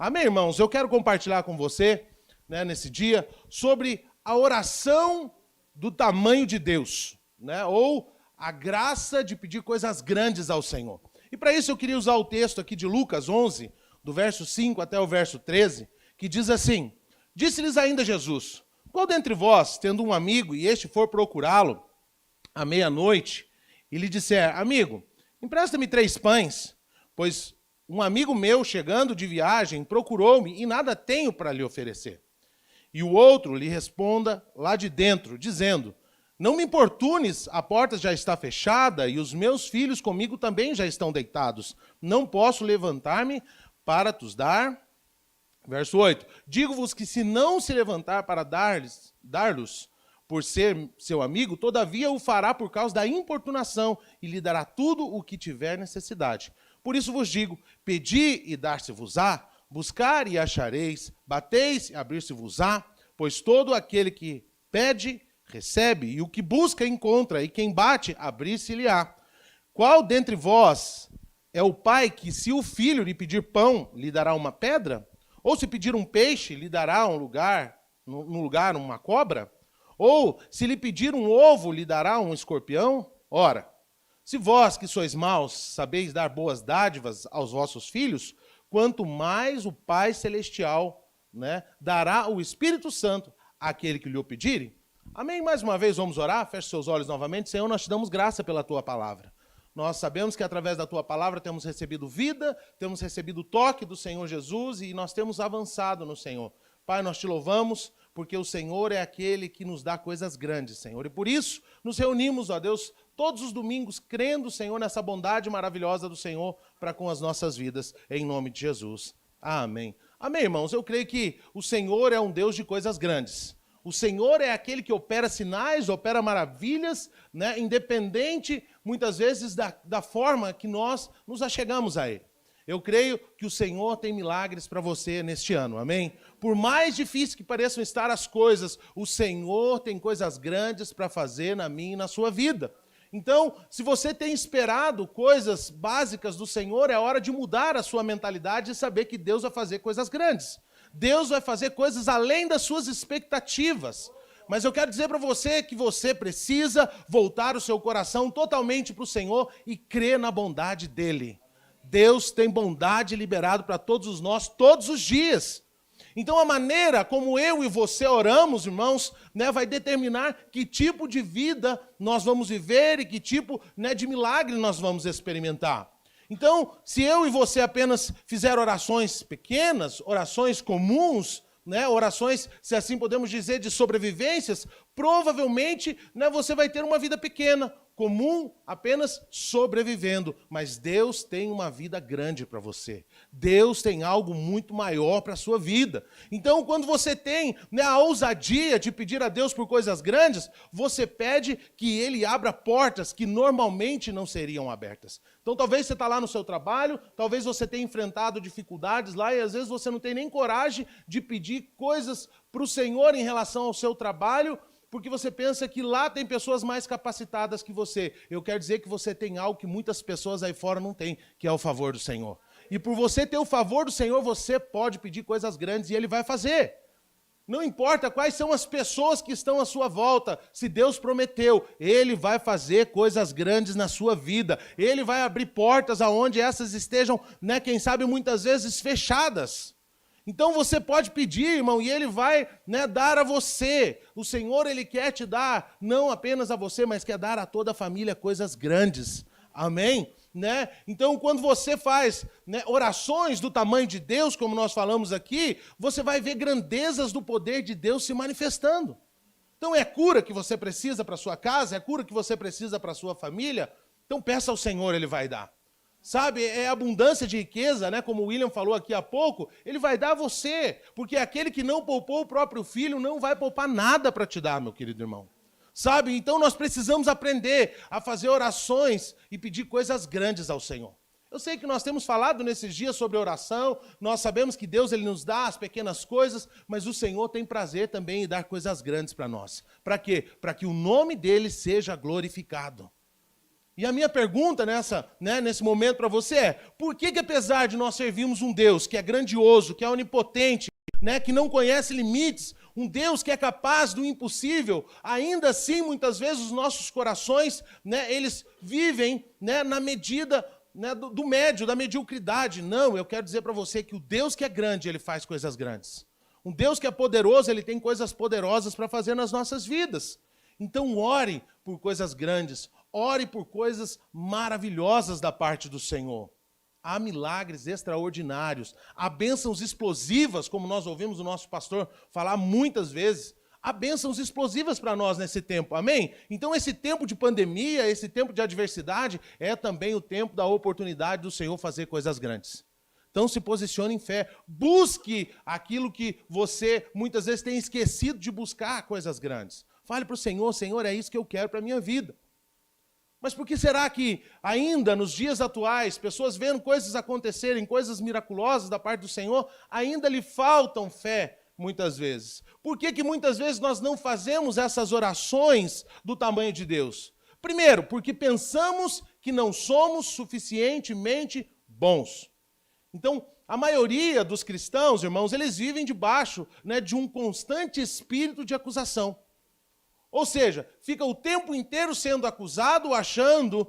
Amém, irmãos? Eu quero compartilhar com você, nesse dia, sobre a oração do tamanho de Deus, ou a graça de pedir coisas grandes ao Senhor. E para isso eu queria usar o texto aqui de Lucas 11, do verso 5 até o verso 13, que diz assim: Disse-lhes ainda Jesus: Qual dentre vós, tendo um amigo, e este for procurá-lo à meia-noite, e lhe disser: Amigo, empresta-me 3 pães, pois um amigo meu, chegando de viagem, procurou-me e nada tenho para lhe oferecer. E o outro lhe responda lá de dentro, dizendo: Não me importunes, a porta já está fechada e os meus filhos comigo também já estão deitados. Não posso levantar-me para tos dar. Verso 8. Digo-vos que se não se levantar para dar-los por ser seu amigo, todavia o fará por causa da importunação e lhe dará tudo o que tiver necessidade. Por isso vos digo: pedi e dar-se-vos-á, buscar e achareis, bateis e abrir-se-vos-á, pois todo aquele que pede, recebe, e o que busca, encontra, e quem bate, abrir-se-lhe-á. Qual dentre vós é o pai que, se o filho lhe pedir pão, lhe dará uma pedra? Ou se pedir um peixe, lhe dará no lugar uma cobra? Ou se lhe pedir um ovo, lhe dará um escorpião? Ora, se vós que sois maus sabeis dar boas dádivas aos vossos filhos, quanto mais o Pai Celestial dará o Espírito Santo àquele que lhe o pedirem. Amém? Mais uma vez vamos orar? Feche seus olhos novamente. Senhor, nós te damos graça pela tua palavra. Nós sabemos que através da tua palavra temos recebido vida, temos recebido o toque do Senhor Jesus e nós temos avançado no Senhor. Pai, nós te louvamos porque o Senhor é aquele que nos dá coisas grandes, Senhor. E por isso nos reunimos, ó Deus, todos os domingos, crendo, Senhor, nessa bondade maravilhosa do Senhor para com as nossas vidas, em nome de Jesus. Amém. Amém, irmãos? Eu creio que o Senhor é um Deus de coisas grandes. O Senhor é aquele que opera sinais, opera maravilhas, independente, muitas vezes, da forma que nós nos achegamos a Ele. Eu creio que o Senhor tem milagres para você neste ano, amém? Por mais difíceis que pareçam estar as coisas, o Senhor tem coisas grandes para fazer na minha e na sua vida. Então, se você tem esperado coisas básicas do Senhor, é hora de mudar a sua mentalidade e saber que Deus vai fazer coisas grandes. Deus vai fazer coisas além das suas expectativas. Mas eu quero dizer para você que você precisa voltar o seu coração totalmente para o Senhor e crer na bondade dEle. Deus tem bondade liberado para todos nós, todos os dias. Então a maneira como eu e você oramos, irmãos, vai determinar que tipo de vida nós vamos viver e que tipo de milagre nós vamos experimentar. Então, se eu e você apenas fizer orações pequenas, orações comuns, orações, se assim podemos dizer, de sobrevivências, provavelmente você vai ter uma vida pequena, comum, apenas sobrevivendo. Mas Deus tem uma vida grande para você. Deus tem algo muito maior para a sua vida. Então, quando você tem a ousadia de pedir a Deus por coisas grandes, você pede que Ele abra portas que normalmente não seriam abertas. Então, talvez você está lá no seu trabalho, talvez você tenha enfrentado dificuldades lá e às vezes você não tem nem coragem de pedir coisas para o Senhor em relação ao seu trabalho, porque você pensa que lá tem pessoas mais capacitadas que você. Eu quero dizer que você tem algo que muitas pessoas aí fora não têm, que é o favor do Senhor. E por você ter o favor do Senhor, você pode pedir coisas grandes e Ele vai fazer. Não importa quais são as pessoas que estão à sua volta, se Deus prometeu, Ele vai fazer coisas grandes na sua vida. Ele vai abrir portas aonde essas estejam, quem sabe, muitas vezes fechadas. Então você pode pedir, irmão, e Ele vai dar a você. O Senhor, Ele quer te dar, não apenas a você, mas quer dar a toda a família coisas grandes. Amém? Então, quando você faz orações do tamanho de Deus, como nós falamos aqui, você vai ver grandezas do poder de Deus se manifestando. Então, é cura que você precisa para a sua casa, é cura que você precisa para a sua família, então peça ao Senhor, Ele vai dar. Sabe, é abundância de riqueza, como o William falou aqui há pouco, Ele vai dar a você, porque aquele que não poupou o próprio filho não vai poupar nada para te dar, meu querido irmão. Sabe, então nós precisamos aprender a fazer orações e pedir coisas grandes ao Senhor. Eu sei que nós temos falado nesses dias sobre oração, nós sabemos que Deus Ele nos dá as pequenas coisas, mas o Senhor tem prazer também em dar coisas grandes para nós. Para quê? Para que o nome dEle seja glorificado. E a minha pergunta nesse momento para você é, por que apesar de nós servirmos um Deus que é grandioso, que é onipotente, que não conhece limites, um Deus que é capaz do impossível, ainda assim, muitas vezes, os nossos corações, eles vivem na medida do médio, da mediocridade? Não, eu quero dizer para você que o Deus que é grande, ele faz coisas grandes. Um Deus que é poderoso, ele tem coisas poderosas para fazer nas nossas vidas. Então, ore por coisas grandes, ore por coisas maravilhosas da parte do Senhor. Há milagres extraordinários, há bênçãos explosivas, como nós ouvimos o nosso pastor falar muitas vezes. Há bênçãos explosivas para nós nesse tempo, amém? Então esse tempo de pandemia, esse tempo de adversidade, é também o tempo da oportunidade do Senhor fazer coisas grandes. Então se posicione em fé, busque aquilo que você muitas vezes tem esquecido de buscar, coisas grandes. Fale para o Senhor, Senhor, é isso que eu quero para a minha vida. Mas por que será que ainda nos dias atuais, pessoas vendo coisas acontecerem, coisas miraculosas da parte do Senhor, ainda lhe faltam fé muitas vezes? Por que muitas vezes nós não fazemos essas orações do tamanho de Deus? Primeiro, porque pensamos que não somos suficientemente bons. Então, a maioria dos cristãos, irmãos, eles vivem debaixo de um constante espírito de acusação. Ou seja, fica o tempo inteiro sendo acusado, achando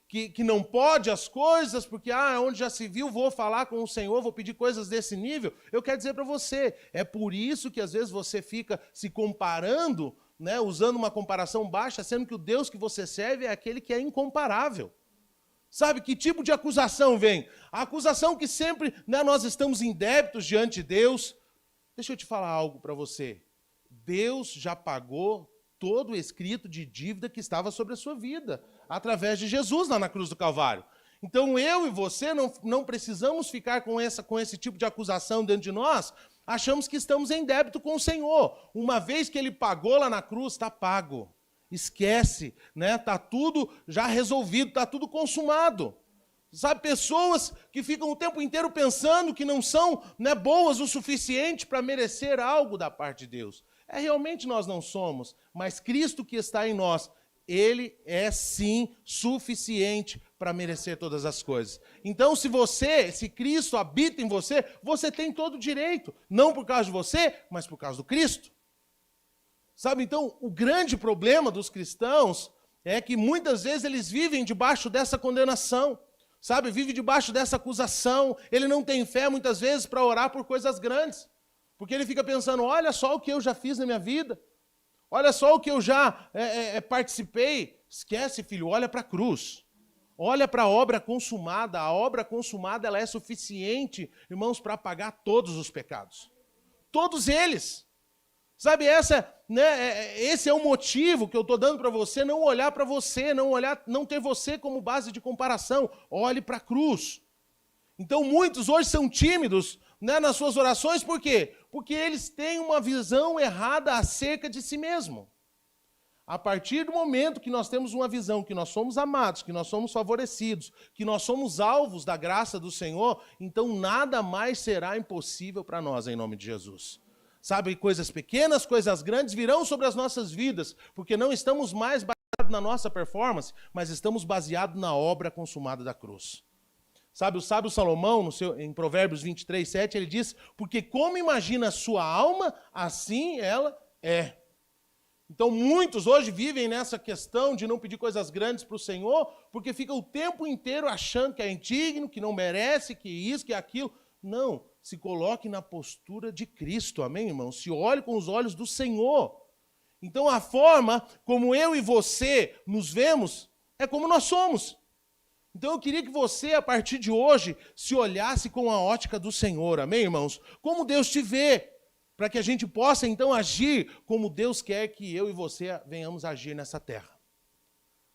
que não pode as coisas, porque onde já se viu, vou falar com o Senhor, vou pedir coisas desse nível. Eu quero dizer para você, é por isso que às vezes você fica se comparando, usando uma comparação baixa, sendo que o Deus que você serve é aquele que é incomparável. Sabe que tipo de acusação vem? A acusação que sempre nós estamos em débitos diante de Deus. Deixa eu te falar algo para você. Deus já pagou todo o escrito de dívida que estava sobre a sua vida, através de Jesus lá na cruz do Calvário. Então eu e você não precisamos ficar com esse tipo de acusação dentro de nós, achamos que estamos em débito com o Senhor. Uma vez que Ele pagou lá na cruz, está pago. Esquece, está tudo já resolvido, está tudo consumado. Sabe, pessoas que ficam o tempo inteiro pensando que não são boas o suficiente para merecer algo da parte de Deus. Realmente nós não somos, mas Cristo que está em nós, Ele é sim suficiente para merecer todas as coisas. Então se Cristo habita em você, você tem todo o direito, não por causa de você, mas por causa do Cristo. Sabe, então o grande problema dos cristãos é que muitas vezes eles vivem debaixo dessa condenação, sabe, vive debaixo dessa acusação, ele não tem fé muitas vezes para orar por coisas grandes. Porque ele fica pensando, olha só o que eu já fiz na minha vida. Olha só o que eu já participei. Esquece, filho, olha para a cruz. Olha para a obra consumada. A obra consumada ela é suficiente, irmãos, para pagar todos os pecados. Todos eles. Sabe, esse é o motivo que eu estou dando para você, não olhar para você, não ter você como base de comparação. Olhe para a cruz. Então muitos hoje são tímidos nas suas orações, por quê? Porque eles têm uma visão errada acerca de si mesmo. A partir do momento que nós temos uma visão que nós somos amados, que nós somos favorecidos, que nós somos alvos da graça do Senhor, então nada mais será impossível para nós, em nome de Jesus. Sabe, coisas pequenas, coisas grandes virão sobre as nossas vidas, porque não estamos mais baseados na nossa performance, mas estamos baseados na obra consumada da cruz. Sabe, o sábio Salomão, em Provérbios 23, 7, ele diz, porque como imagina a sua alma, assim ela é. Então muitos hoje vivem nessa questão de não pedir coisas grandes para o Senhor, porque fica o tempo inteiro achando que é indigno, que não merece, que isso, que aquilo. Não, se coloque na postura de Cristo, amém, irmão? Se olhe com os olhos do Senhor. Então a forma como eu e você nos vemos é como nós somos. Então eu queria que você, a partir de hoje, se olhasse com a ótica do Senhor, amém, irmãos? Como Deus te vê, para que a gente possa então agir como Deus quer que eu e você venhamos agir nessa terra.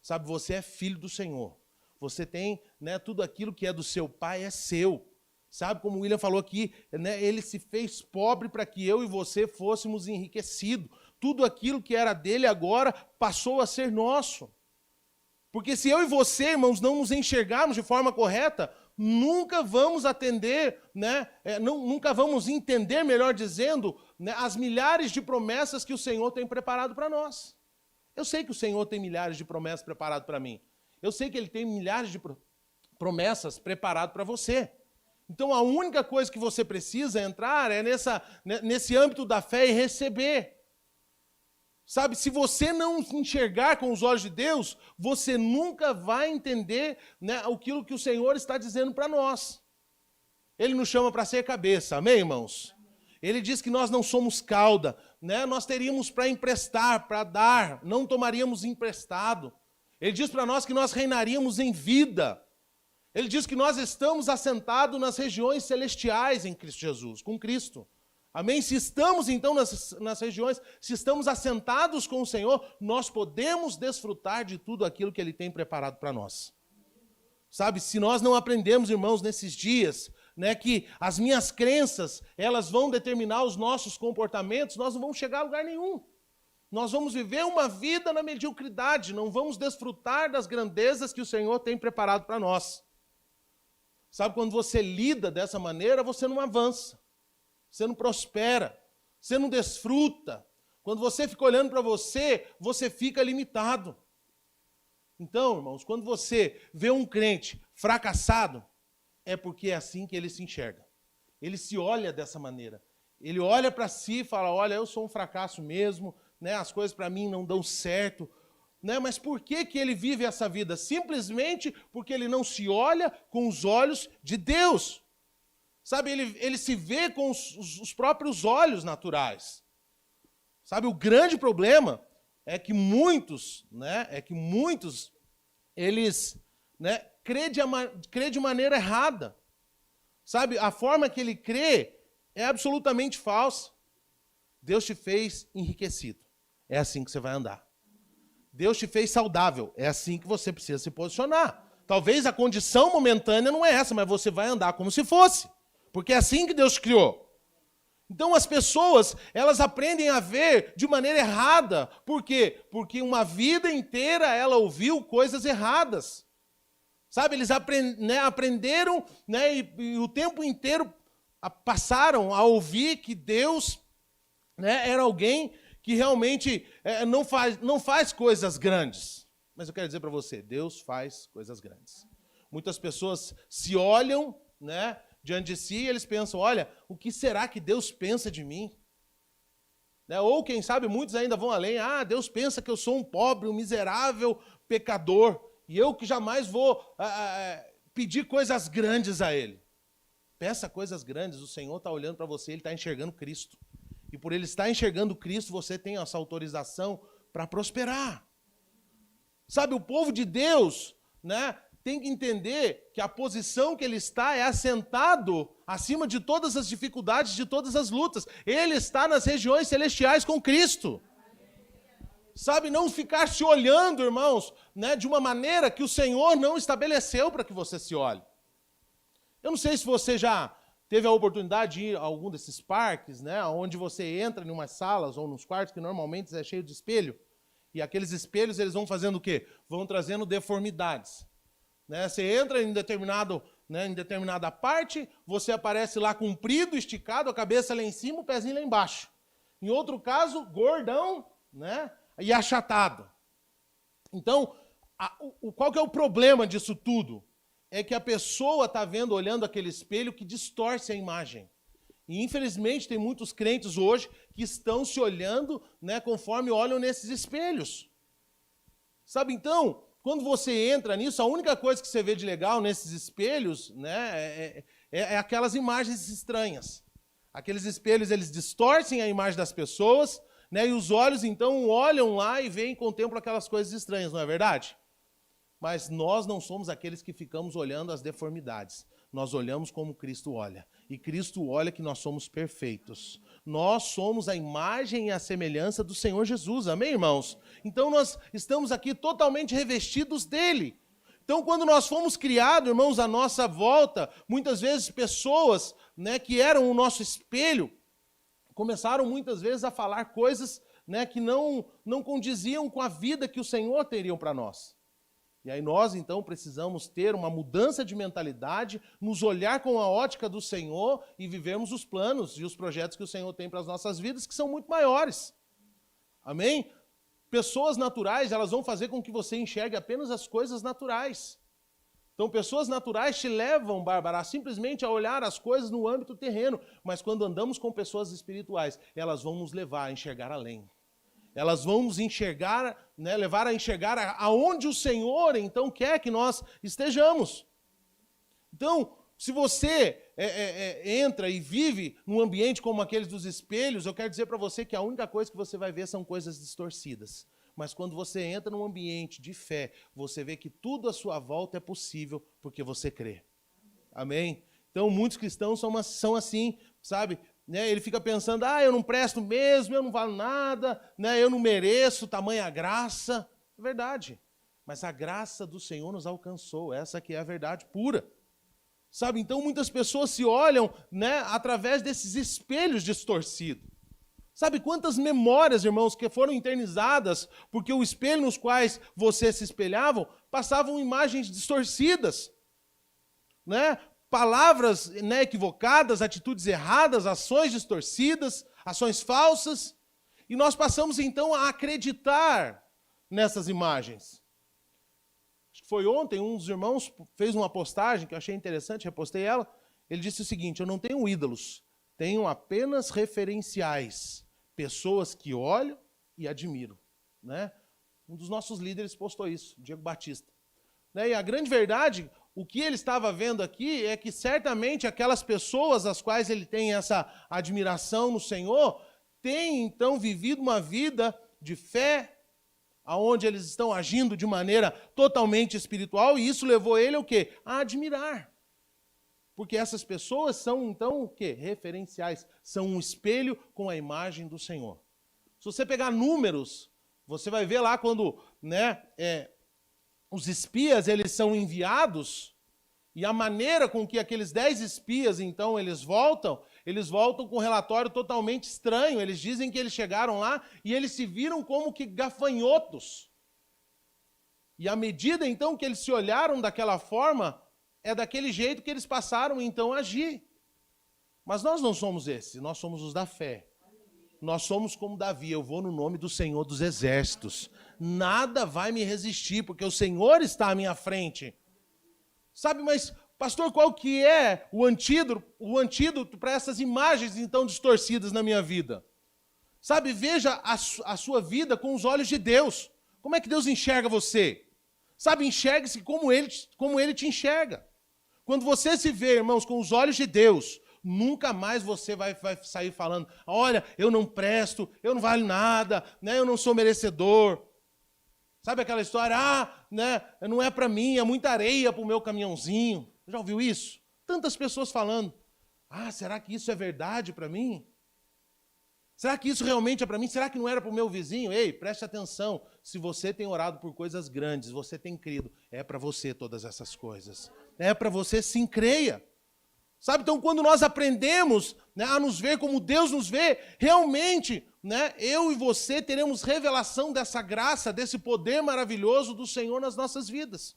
Sabe, você é filho do Senhor. Você tem tudo aquilo que é do seu pai é seu. Sabe, como o William falou aqui, ele se fez pobre para que eu e você fôssemos enriquecidos. Tudo aquilo que era dele agora passou a ser nosso. Porque se eu e você, irmãos, não nos enxergarmos de forma correta, nunca vamos atender, nunca vamos entender, melhor dizendo, as milhares de promessas que o Senhor tem preparado para nós. Eu sei que o Senhor tem milhares de promessas preparadas para mim. Eu sei que Ele tem milhares de promessas preparadas para você. Então a única coisa que você precisa entrar é nesse âmbito da fé e receber. Sabe, se você não enxergar com os olhos de Deus, você nunca vai entender, né, aquilo que o Senhor está dizendo para nós. Ele nos chama para ser cabeça, amém, irmãos? Ele diz que nós não somos cauda, né? Nós teríamos para emprestar, para dar, não tomaríamos emprestado. Ele diz para nós que nós reinaríamos em vida. Ele diz que nós estamos assentados nas regiões celestiais em Cristo Jesus, com Cristo. Amém? Se estamos, então, nas regiões, se estamos assentados com o Senhor, nós podemos desfrutar de tudo aquilo que Ele tem preparado para nós. Sabe, se nós não aprendemos, irmãos, nesses dias, né, que as minhas crenças, elas vão determinar os nossos comportamentos, nós não vamos chegar a lugar nenhum. Nós vamos viver uma vida na mediocridade, não vamos desfrutar das grandezas que o Senhor tem preparado para nós. Sabe, quando você lida dessa maneira, você não avança. Você não prospera, você não desfruta. Quando você fica olhando para você, você fica limitado. Então, irmãos, quando você vê um crente fracassado, é porque é assim que ele se enxerga. Ele se olha dessa maneira. Ele olha para si e fala, olha, eu sou um fracasso mesmo, né? As coisas para mim não dão certo. Né? Mas por que ele vive essa vida? Simplesmente porque ele não se olha com os olhos de Deus. Sabe, ele se vê com os próprios olhos naturais. Sabe, o grande problema é que muitos, eles, né, crê de maneira errada. Sabe, a forma que ele crê é absolutamente falsa. Deus te fez enriquecido. É assim que você vai andar. Deus te fez saudável. É assim que você precisa se posicionar. Talvez a condição momentânea não é essa, mas você vai andar como se fosse. Porque é assim que Deus criou. Então as pessoas, elas aprendem a ver de maneira errada. Por quê? Porque uma vida inteira ela ouviu coisas erradas. Sabe, eles aprenderam, né, e o tempo inteiro passaram a ouvir que Deus, né, era alguém que realmente não faz coisas grandes. Mas eu quero dizer para você, Deus faz coisas grandes. Muitas pessoas se olham, né, diante de si, eles pensam, olha, o que será que Deus pensa de mim? Né? Ou, quem sabe, muitos ainda vão além, Deus pensa que eu sou um pobre, um miserável pecador, e eu que jamais vou pedir coisas grandes a Ele. Peça coisas grandes, o Senhor está olhando para você, Ele está enxergando Cristo. E por Ele estar enxergando Cristo, você tem essa autorização para prosperar. Sabe, o povo de Deus, né, tem que entender que a posição que ele está é assentado acima de todas as dificuldades, de todas as lutas. Ele está nas regiões celestiais com Cristo. Sabe, não ficar se olhando, irmãos, né, de uma maneira que o Senhor não estabeleceu para que você se olhe. Eu não sei se você já teve a oportunidade de ir a algum desses parques, né, onde você entra em umas salas ou nos quartos que normalmente é cheio de espelho, e aqueles espelhos eles vão fazendo o quê? Vão trazendo deformidades. Né, você entra em determinada parte, você aparece lá comprido, esticado, a cabeça lá em cima, o pezinho lá embaixo. Em outro caso, gordão, né, e achatado. Então, qual que é o problema disso tudo? É que a pessoa está vendo, olhando aquele espelho que distorce a imagem. E, infelizmente, tem muitos crentes hoje que estão se olhando, né, conforme olham nesses espelhos. Sabe, então, quando você entra nisso, a única coisa que você vê de legal nesses espelhos, né, é aquelas imagens estranhas. Aqueles espelhos, eles distorcem a imagem das pessoas, né, e os olhos, então, olham lá e veem, contemplam aquelas coisas estranhas, não é verdade? Mas nós não somos aqueles que ficamos olhando as deformidades. Nós olhamos como Cristo olha. E Cristo olha que nós somos perfeitos. Nós somos a imagem e a semelhança do Senhor Jesus. Amém, irmãos? Então nós estamos aqui totalmente revestidos dele. Então quando nós fomos criados, irmãos, à nossa volta, muitas vezes pessoas, né, que eram o nosso espelho, começaram muitas vezes a falar coisas, né, que não condiziam com a vida que o Senhor teria para nós. E aí nós, então, precisamos ter uma mudança de mentalidade, nos olhar com a ótica do Senhor e vivermos os planos e os projetos que o Senhor tem para as nossas vidas, que são muito maiores. Amém? Pessoas naturais, elas vão fazer com que você enxergue apenas as coisas naturais. Então, pessoas naturais te levam, Bárbara, simplesmente a olhar as coisas no âmbito terreno. Mas quando andamos com pessoas espirituais, elas vão nos levar a enxergar além. Elas vão nos enxergar, né, levar a enxergar aonde o Senhor, então, quer que nós estejamos. Então, se você entra e vive num ambiente como aqueles dos espelhos, eu quero dizer para você que a única coisa que você vai ver são coisas distorcidas. Mas quando você entra num ambiente de fé, você vê que tudo à sua volta é possível porque você crê. Amém? Então, muitos cristãos são assim, sabe? Né? Ele fica pensando, eu não presto mesmo, eu não valo nada, né? Eu não mereço tamanha graça. É verdade. Mas a graça do Senhor nos alcançou. Essa que é a verdade pura. Sabe? Então, muitas pessoas se olham, né, através desses espelhos distorcidos. Sabe quantas memórias, irmãos, que foram eternizadas porque o espelho nos quais você se espelhavam passavam imagens distorcidas, né? Palavras, né, equivocadas, atitudes erradas, ações distorcidas, ações falsas, e nós passamos então a acreditar nessas imagens. Acho que foi ontem, um dos irmãos fez uma postagem que eu achei interessante, repostei ela. Ele disse o seguinte: eu não tenho ídolos, tenho apenas referenciais, pessoas que olho e admiro, né? Um dos nossos líderes postou isso, Diego Batista. Né? E a grande verdade, o que ele estava vendo aqui é que certamente aquelas pessoas às quais ele tem essa admiração no Senhor, têm então vivido uma vida de fé, aonde eles estão agindo de maneira totalmente espiritual, e isso levou ele ao quê? A admirar. Porque essas pessoas são, então, o quê? Referenciais. São um espelho com a imagem do Senhor. Se você pegar números, você vai ver lá quando, né, os espias eles são enviados, e a maneira com que aqueles 10 espias, então, eles voltam com um relatório totalmente estranho. Eles dizem que eles chegaram lá e eles se viram como que gafanhotos. E à medida, então, que eles se olharam daquela forma, é daquele jeito que eles passaram, então, a agir. Mas nós não somos esses, nós somos os da fé. Nós somos como Davi, eu vou no nome do Senhor dos Exércitos. Nada vai me resistir, porque o Senhor está à minha frente. Sabe, mas, pastor, qual que é o antídoto para essas imagens, então, distorcidas na minha vida? Sabe, veja a sua vida com os olhos de Deus. Como é que Deus enxerga você? Sabe, enxergue-se como ele te enxerga. Quando você se vê, irmãos, com os olhos de Deus, nunca mais você vai sair falando, olha, eu não presto, eu não valho nada, né, eu não sou merecedor. Sabe aquela história, né, não é para mim, é muita areia para o meu caminhãozinho. Já ouviu isso? Tantas pessoas falando, será que isso é verdade para mim? Será que isso realmente é para mim? Será que não era para o meu vizinho? Ei, preste atenção, se você tem orado por coisas grandes, você tem crido, é para você todas essas coisas. É para você, sim, creia. Sabe, então quando nós aprendemos, né, a nos ver como Deus nos vê, realmente, né, eu e você teremos revelação dessa graça, desse poder maravilhoso do Senhor nas nossas vidas.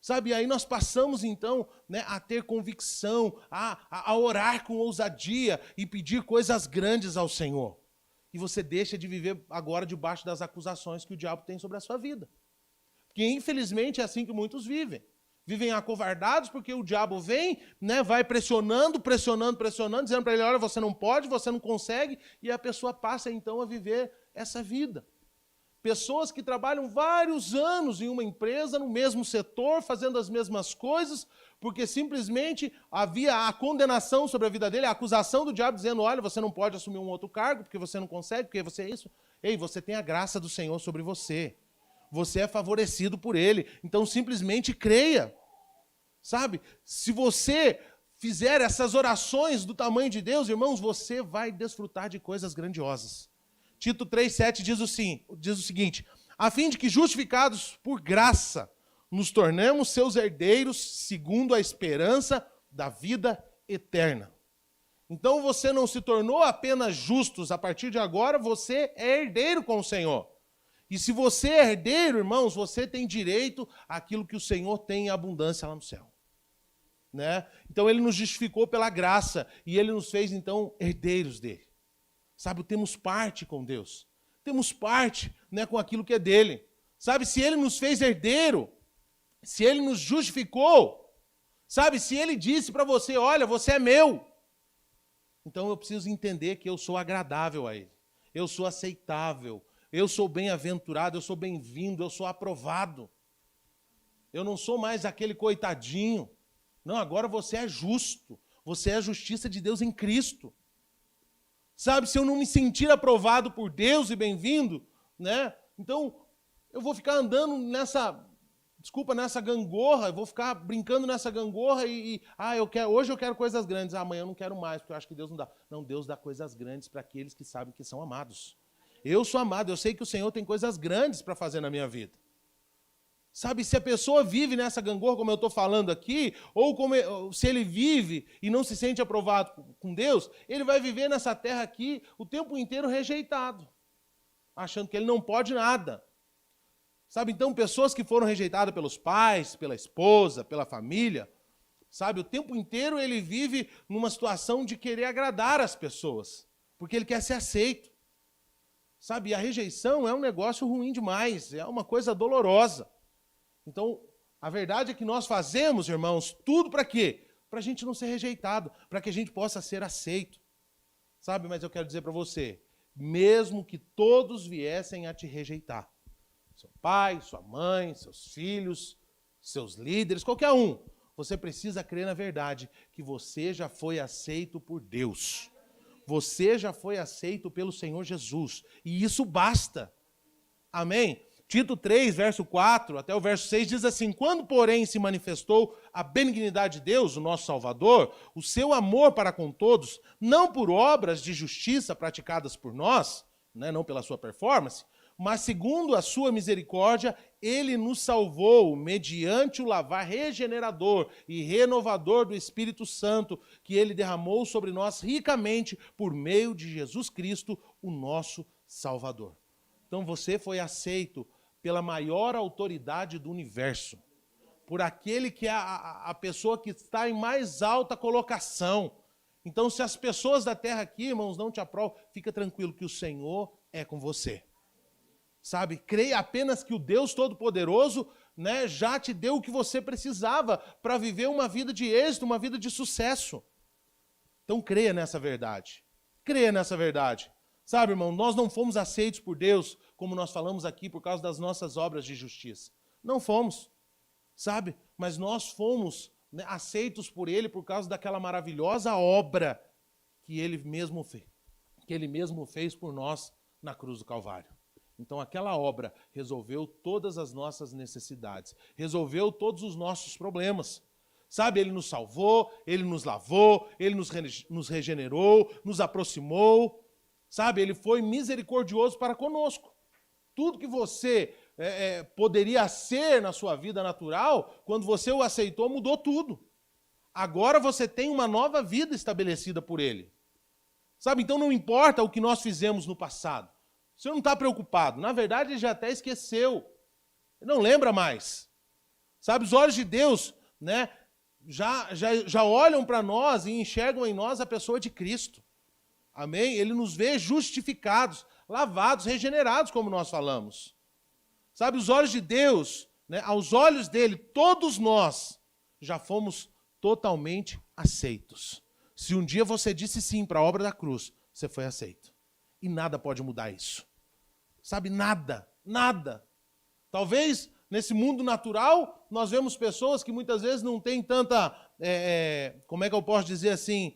Sabe, aí nós passamos então, né, a ter convicção, a orar com ousadia e pedir coisas grandes ao Senhor. E você deixa de viver agora debaixo das acusações que o diabo tem sobre a sua vida. Porque infelizmente é assim que muitos vivem. Vivem acovardados porque o diabo vem, né, vai pressionando, dizendo para ele, olha, você não pode, você não consegue, e a pessoa passa então a viver essa vida. Pessoas que trabalham vários anos em uma empresa, no mesmo setor, fazendo as mesmas coisas, porque simplesmente havia a condenação sobre a vida dele, a acusação do diabo dizendo, olha, você não pode assumir um outro cargo, porque você não consegue, porque você é isso. Ei, você tem a graça do Senhor sobre você. Você é favorecido por Ele. Então, simplesmente creia. Sabe? Se você fizer essas orações do tamanho de Deus, irmãos, você vai desfrutar de coisas grandiosas. Tito 3,7 diz o seguinte, a fim de que, justificados por graça, nos tornemos seus herdeiros segundo a esperança da vida eterna. Então, você não se tornou apenas justos. A partir de agora, você é herdeiro com o Senhor. E se você é herdeiro, irmãos, você tem direito àquilo que o Senhor tem em abundância lá no céu. Né? Então, Ele nos justificou pela graça e Ele nos fez, então, herdeiros dele. Sabe, temos parte com Deus. temos parte, né, com aquilo que é dele. Sabe, se ele nos fez herdeiro, se ele nos justificou, sabe, se ele disse para você, olha, você é meu, então eu preciso entender que eu sou agradável a ele, eu sou aceitável, eu sou bem-aventurado, eu sou bem-vindo, eu sou aprovado. Eu não sou mais aquele coitadinho. Não, agora você é justo. Você é a justiça de Deus em Cristo. Sabe, se eu não me sentir aprovado por Deus e bem-vindo, né? Então, eu vou ficar andando nessa gangorra, eu vou ficar brincando nessa gangorra hoje eu quero coisas grandes, amanhã eu não quero mais, porque eu acho que Deus não dá. Não, Deus dá coisas grandes para aqueles que sabem que são amados. Eu sou amado, eu sei que o Senhor tem coisas grandes para fazer na minha vida. Sabe, se a pessoa vive nessa gangorra, como eu estou falando aqui, se ele vive e não se sente aprovado com Deus, ele vai viver nessa terra aqui o tempo inteiro rejeitado, achando que ele não pode nada. Sabe, então, pessoas que foram rejeitadas pelos pais, pela esposa, pela família, sabe, o tempo inteiro ele vive numa situação de querer agradar as pessoas, porque ele quer ser aceito. Sabe, e a rejeição é um negócio ruim demais, é uma coisa dolorosa. Então, a verdade é que nós fazemos, irmãos, tudo para quê? Para a gente não ser rejeitado, para que a gente possa ser aceito. Sabe, mas eu quero dizer para você, mesmo que todos viessem a te rejeitar, seu pai, sua mãe, seus filhos, seus líderes, qualquer um, você precisa crer na verdade, que você já foi aceito por Deus. Você já foi aceito pelo Senhor Jesus, e isso basta. Amém? Tito 3, verso 4 até o verso 6 diz assim: quando, porém, se manifestou a benignidade de Deus, o nosso Salvador, o seu amor para com todos, não por obras de justiça praticadas por nós, né, não pela sua performance, mas segundo a sua misericórdia, ele nos salvou mediante o lavar regenerador e renovador do Espírito Santo, que ele derramou sobre nós ricamente por meio de Jesus Cristo, o nosso Salvador. Então você foi aceito pela maior autoridade do universo, por aquele que é a pessoa que está em mais alta colocação. Então, se as pessoas da terra aqui, irmãos, não te aprovam, fica tranquilo que o Senhor é com você. Sabe, creia apenas que o Deus Todo-Poderoso, né, já te deu o que você precisava para viver uma vida de êxito, uma vida de sucesso. Então, creia nessa verdade. Creia nessa verdade. Sabe, irmão, nós não fomos aceitos por Deus, como nós falamos aqui, por causa das nossas obras de justiça. Não fomos, sabe? Mas nós fomos, né, aceitos por Ele por causa daquela maravilhosa obra que Ele mesmo fez por nós na cruz do Calvário. Então aquela obra resolveu todas as nossas necessidades, resolveu todos os nossos problemas. Sabe, Ele nos salvou, Ele nos lavou, Ele nos regenerou, nos aproximou. Sabe, Ele foi misericordioso para conosco. Tudo que você poderia ser na sua vida natural, quando você o aceitou, mudou tudo. Agora você tem uma nova vida estabelecida por Ele. Sabe, então não importa o que nós fizemos no passado. Você não está preocupado. Na verdade, Ele já até esqueceu. Ele não lembra mais. Sabe, os olhos de Deus, né, já olham para nós e enxergam em nós a pessoa de Cristo. Amém? Ele nos vê justificados, lavados, regenerados, como nós falamos. Sabe, os olhos de Deus, né, aos olhos dele, todos nós já fomos totalmente aceitos. Se um dia você disse sim para a obra da cruz, você foi aceito. E nada pode mudar isso. Sabe, nada, nada. Talvez nesse mundo natural, nós vemos pessoas que muitas vezes não têm tanta, como é que eu posso dizer assim,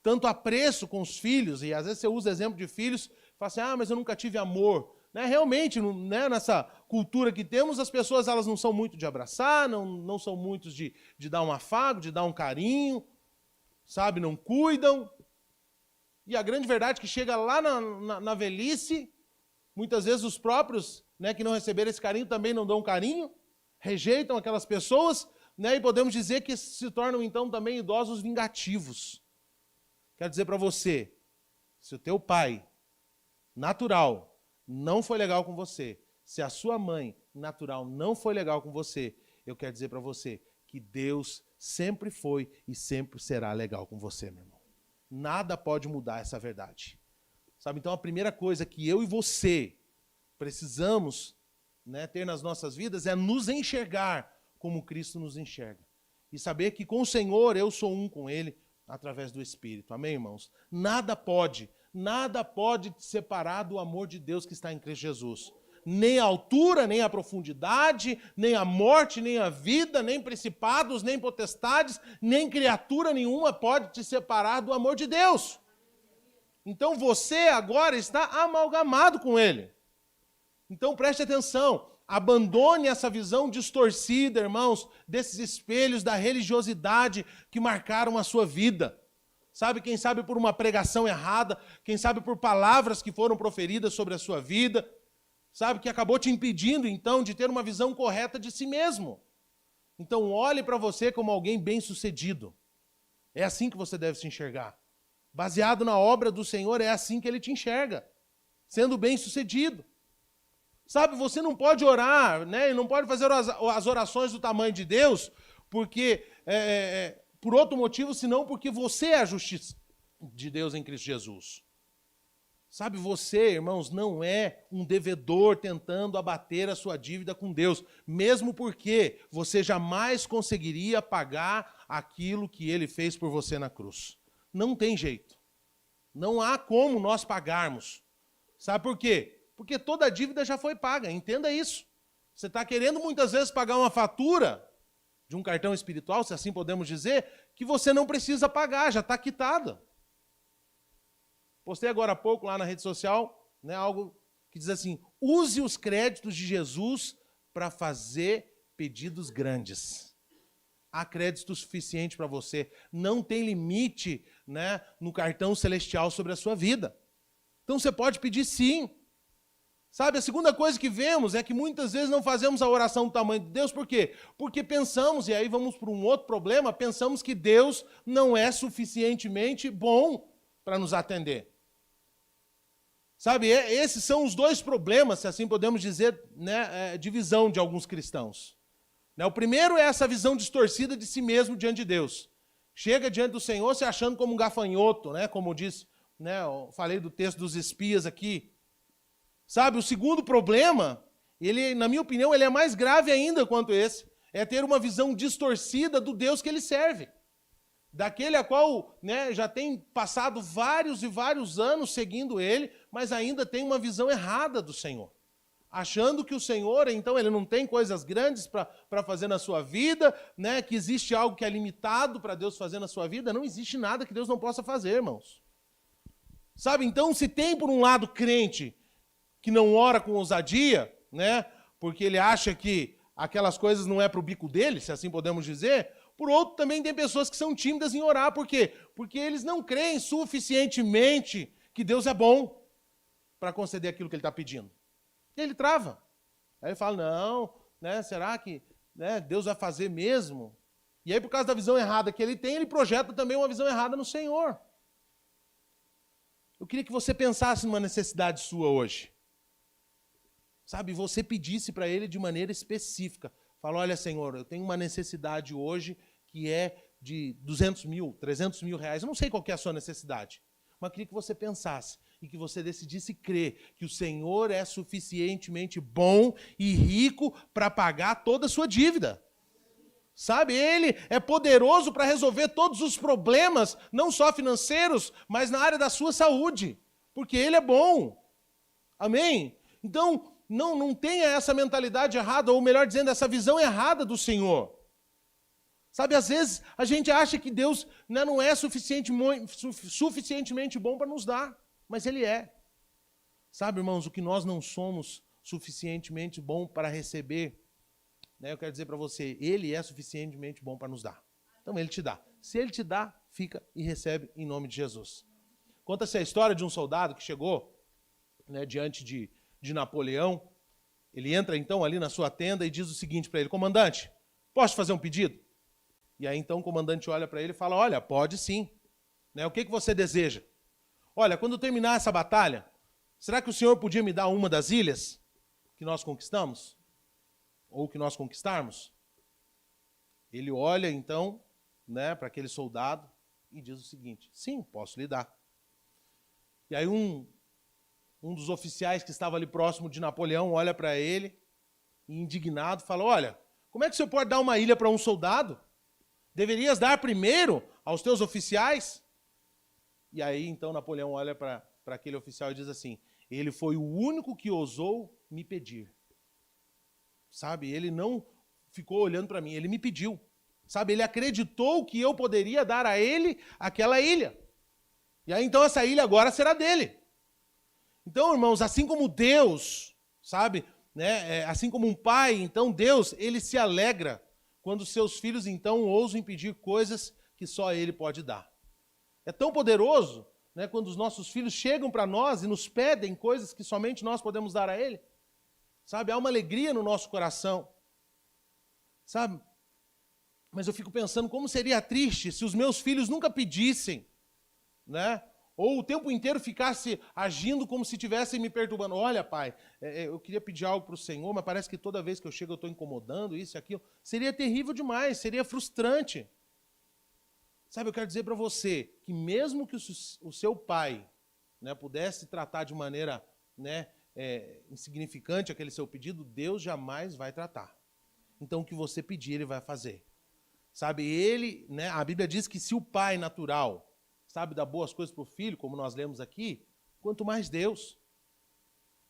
tanto apreço com os filhos, e às vezes você usa exemplo de filhos, fala assim, mas eu nunca tive amor. Né? Realmente, né, nessa cultura que temos, as pessoas elas não são muito de abraçar, não são muitos de dar um afago, de dar um carinho, sabe, não cuidam. E a grande verdade é que chega lá na velhice, muitas vezes os próprios, né, que não receberam esse carinho também não dão carinho, rejeitam aquelas pessoas, né, e podemos dizer que se tornam então também idosos vingativos. Quero dizer para você, se o teu pai natural não foi legal com você, se a sua mãe natural não foi legal com você, eu quero dizer para você que Deus sempre foi e sempre será legal com você, meu irmão. Nada pode mudar essa verdade. Sabe, então a primeira coisa que eu e você precisamos, né, ter nas nossas vidas é nos enxergar como Cristo nos enxerga. E saber que com o Senhor eu sou um com Ele através do Espírito. Amém, irmãos? Nada pode te separar do amor de Deus que está em Cristo Jesus. Nem a altura, nem a profundidade, nem a morte, nem a vida, nem principados, nem potestades, nem criatura nenhuma pode te separar do amor de Deus. Então você agora está amalgamado com Ele. Então preste atenção, abandone essa visão distorcida, irmãos, desses espelhos da religiosidade que marcaram a sua vida. Sabe, quem sabe por uma pregação errada, quem sabe por palavras que foram proferidas sobre a sua vida, sabe, que acabou te impedindo, então, de ter uma visão correta de si mesmo. Então, olhe para você como alguém bem-sucedido. É assim que você deve se enxergar. Baseado na obra do Senhor, é assim que Ele te enxerga, sendo bem-sucedido. Sabe, você não pode orar, né, e não pode fazer as orações do tamanho de Deus, porque, por outro motivo, senão porque você é a justiça de Deus em Cristo Jesus. Sabe, você, irmãos, não é um devedor tentando abater a sua dívida com Deus, mesmo porque você jamais conseguiria pagar aquilo que Ele fez por você na cruz. Não tem jeito. Não há como nós pagarmos. Sabe por quê? Porque toda a dívida já foi paga, entenda isso. Você está querendo muitas vezes pagar uma fatura de um cartão espiritual, se assim podemos dizer, que você não precisa pagar, já está quitada. Postei agora há pouco lá na rede social, né, algo que diz assim: use os créditos de Jesus para fazer pedidos grandes. Há crédito suficiente para você. Não tem limite, né, no cartão celestial sobre a sua vida. Então você pode pedir sim. Sabe, a segunda coisa que vemos é que muitas vezes não fazemos a oração do tamanho de Deus. Por quê? Porque pensamos, e aí vamos para um outro problema, pensamos que Deus não é suficientemente bom para nos atender. Sabe, esses são os dois problemas, se assim podemos dizer, né, de visão de alguns cristãos. O primeiro é essa visão distorcida de si mesmo diante de Deus. Chega diante do Senhor se achando como um gafanhoto, né, como disse, né, eu falei do texto dos espias aqui. Sabe, o segundo problema, ele, na minha opinião, ele é mais grave ainda quanto esse. É ter uma visão distorcida do Deus que ele serve. Daquele a qual, né, já tem passado vários e vários anos seguindo ele, mas ainda tem uma visão errada do Senhor. Achando que o Senhor, então, ele não tem coisas grandes para fazer na sua vida, né, que existe algo que é limitado para Deus fazer na sua vida. Não existe nada que Deus não possa fazer, irmãos. Sabe, então, se tem por um lado crente que não ora com ousadia, né, porque ele acha que aquelas coisas não é para o bico dele, se assim podemos dizer. Por outro, também tem pessoas que são tímidas em orar. Por quê? Porque eles não creem suficientemente que Deus é bom para conceder aquilo que ele está pedindo. E ele trava. Aí ele fala, não, né, será que, né, Deus vai fazer mesmo? E aí, por causa da visão errada que ele tem, ele projeta também uma visão errada no Senhor. Eu queria que você pensasse numa necessidade sua hoje. Sabe, você pedisse para ele de maneira específica. Fala, olha, Senhor, eu tenho uma necessidade hoje que é de 200 mil, 300 mil reais. Eu não sei qual que é a sua necessidade, mas eu queria que você pensasse e que você decidisse crer que o Senhor é suficientemente bom e rico para pagar toda a sua dívida. Sabe, Ele é poderoso para resolver todos os problemas, não só financeiros, mas na área da sua saúde, porque Ele é bom. Amém? Então, não tenha essa mentalidade errada, ou melhor dizendo, essa visão errada do Senhor. Sabe, às vezes a gente acha que Deus, né, não é suficientemente bom para nos dar, mas Ele é. Sabe, irmãos, o que nós não somos suficientemente bom para receber, né, eu quero dizer para você, Ele é suficientemente bom para nos dar. Então Ele te dá. Se Ele te dá, fica e recebe em nome de Jesus. Conta-se a história de um soldado que chegou, né, diante de Napoleão. Ele entra então ali na sua tenda e diz o seguinte para ele: comandante, posso fazer um pedido? E aí então o comandante olha para ele e fala: olha, pode sim. Né, o que você deseja? Olha, quando terminar essa batalha, será que o senhor podia me dar uma das ilhas que nós conquistamos? Ou que nós conquistarmos? Ele olha então, né, para aquele soldado e diz o seguinte: sim, posso lhe dar. E aí um um dos oficiais que estava ali próximo de Napoleão olha para ele, e indignado, fala, olha, como é que o senhor pode dar uma ilha para um soldado? Deverias dar primeiro aos teus oficiais? E aí, então, Napoleão olha para aquele oficial e diz assim, ele foi o único que ousou me pedir. Sabe, ele não ficou olhando para mim, ele me pediu. Sabe, ele acreditou que eu poderia dar a ele aquela ilha. E aí, então, essa ilha agora será dele. Então, irmãos, assim como Deus, sabe, né, assim como um pai, então Deus, ele se alegra quando seus filhos, então, ousam pedir coisas que só ele pode dar. É tão poderoso, né, quando os nossos filhos chegam para nós e nos pedem coisas que somente nós podemos dar a ele. Sabe, há uma alegria no nosso coração. Sabe? Mas eu fico pensando como seria triste se os meus filhos nunca pedissem, né? Ou o tempo inteiro ficasse agindo como se estivessem me perturbando. Olha, pai, eu queria pedir algo para o Senhor, mas parece que toda vez que eu chego eu estou incomodando isso e aquilo. Seria terrível demais, seria frustrante. Sabe, eu quero dizer para você que mesmo que o seu pai, né, pudesse tratar de maneira, né, insignificante aquele seu pedido, Deus jamais vai tratar. Então o que você pedir, ele vai fazer. Sabe, ele, né, a Bíblia diz que se o pai natural sabe dar boas coisas para o filho, como nós lemos aqui, quanto mais Deus.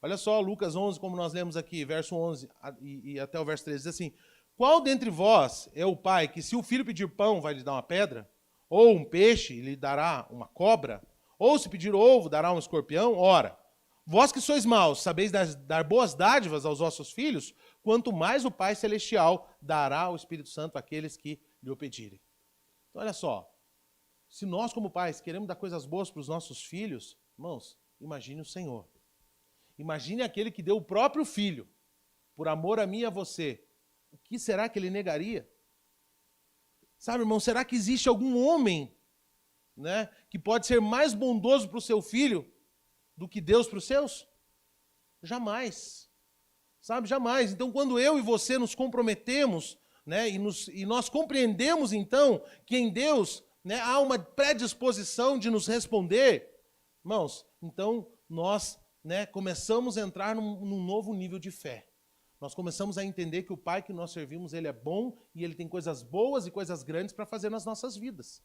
Olha só, Lucas 11, como nós lemos aqui, verso 11 e até o verso 13, diz assim, qual dentre vós é o pai que se o filho pedir pão, vai lhe dar uma pedra? Ou um peixe, lhe dará uma cobra? Ou se pedir ovo, dará um escorpião? Ora, vós que sois maus, sabeis dar boas dádivas aos vossos filhos, quanto mais o Pai Celestial dará o Espírito Santo àqueles que lhe o pedirem. Então, olha só, se nós como pais queremos dar coisas boas para os nossos filhos, irmãos, imagine o Senhor. Imagine aquele que deu o próprio filho, por amor a mim e a você. O que será que ele negaria? Sabe, irmão, será que existe algum homem, né, que pode ser mais bondoso para o seu filho do que Deus para os seus? Jamais. Sabe, jamais. Então, quando eu e você nos comprometemos, né, e nós compreendemos, então, que em Deus, né, há uma predisposição de nos responder, irmãos, então nós, né, começamos a entrar num novo nível de fé. Nós começamos a entender que o Pai que nós servimos, ele é bom e ele tem coisas boas e coisas grandes para fazer nas nossas vidas.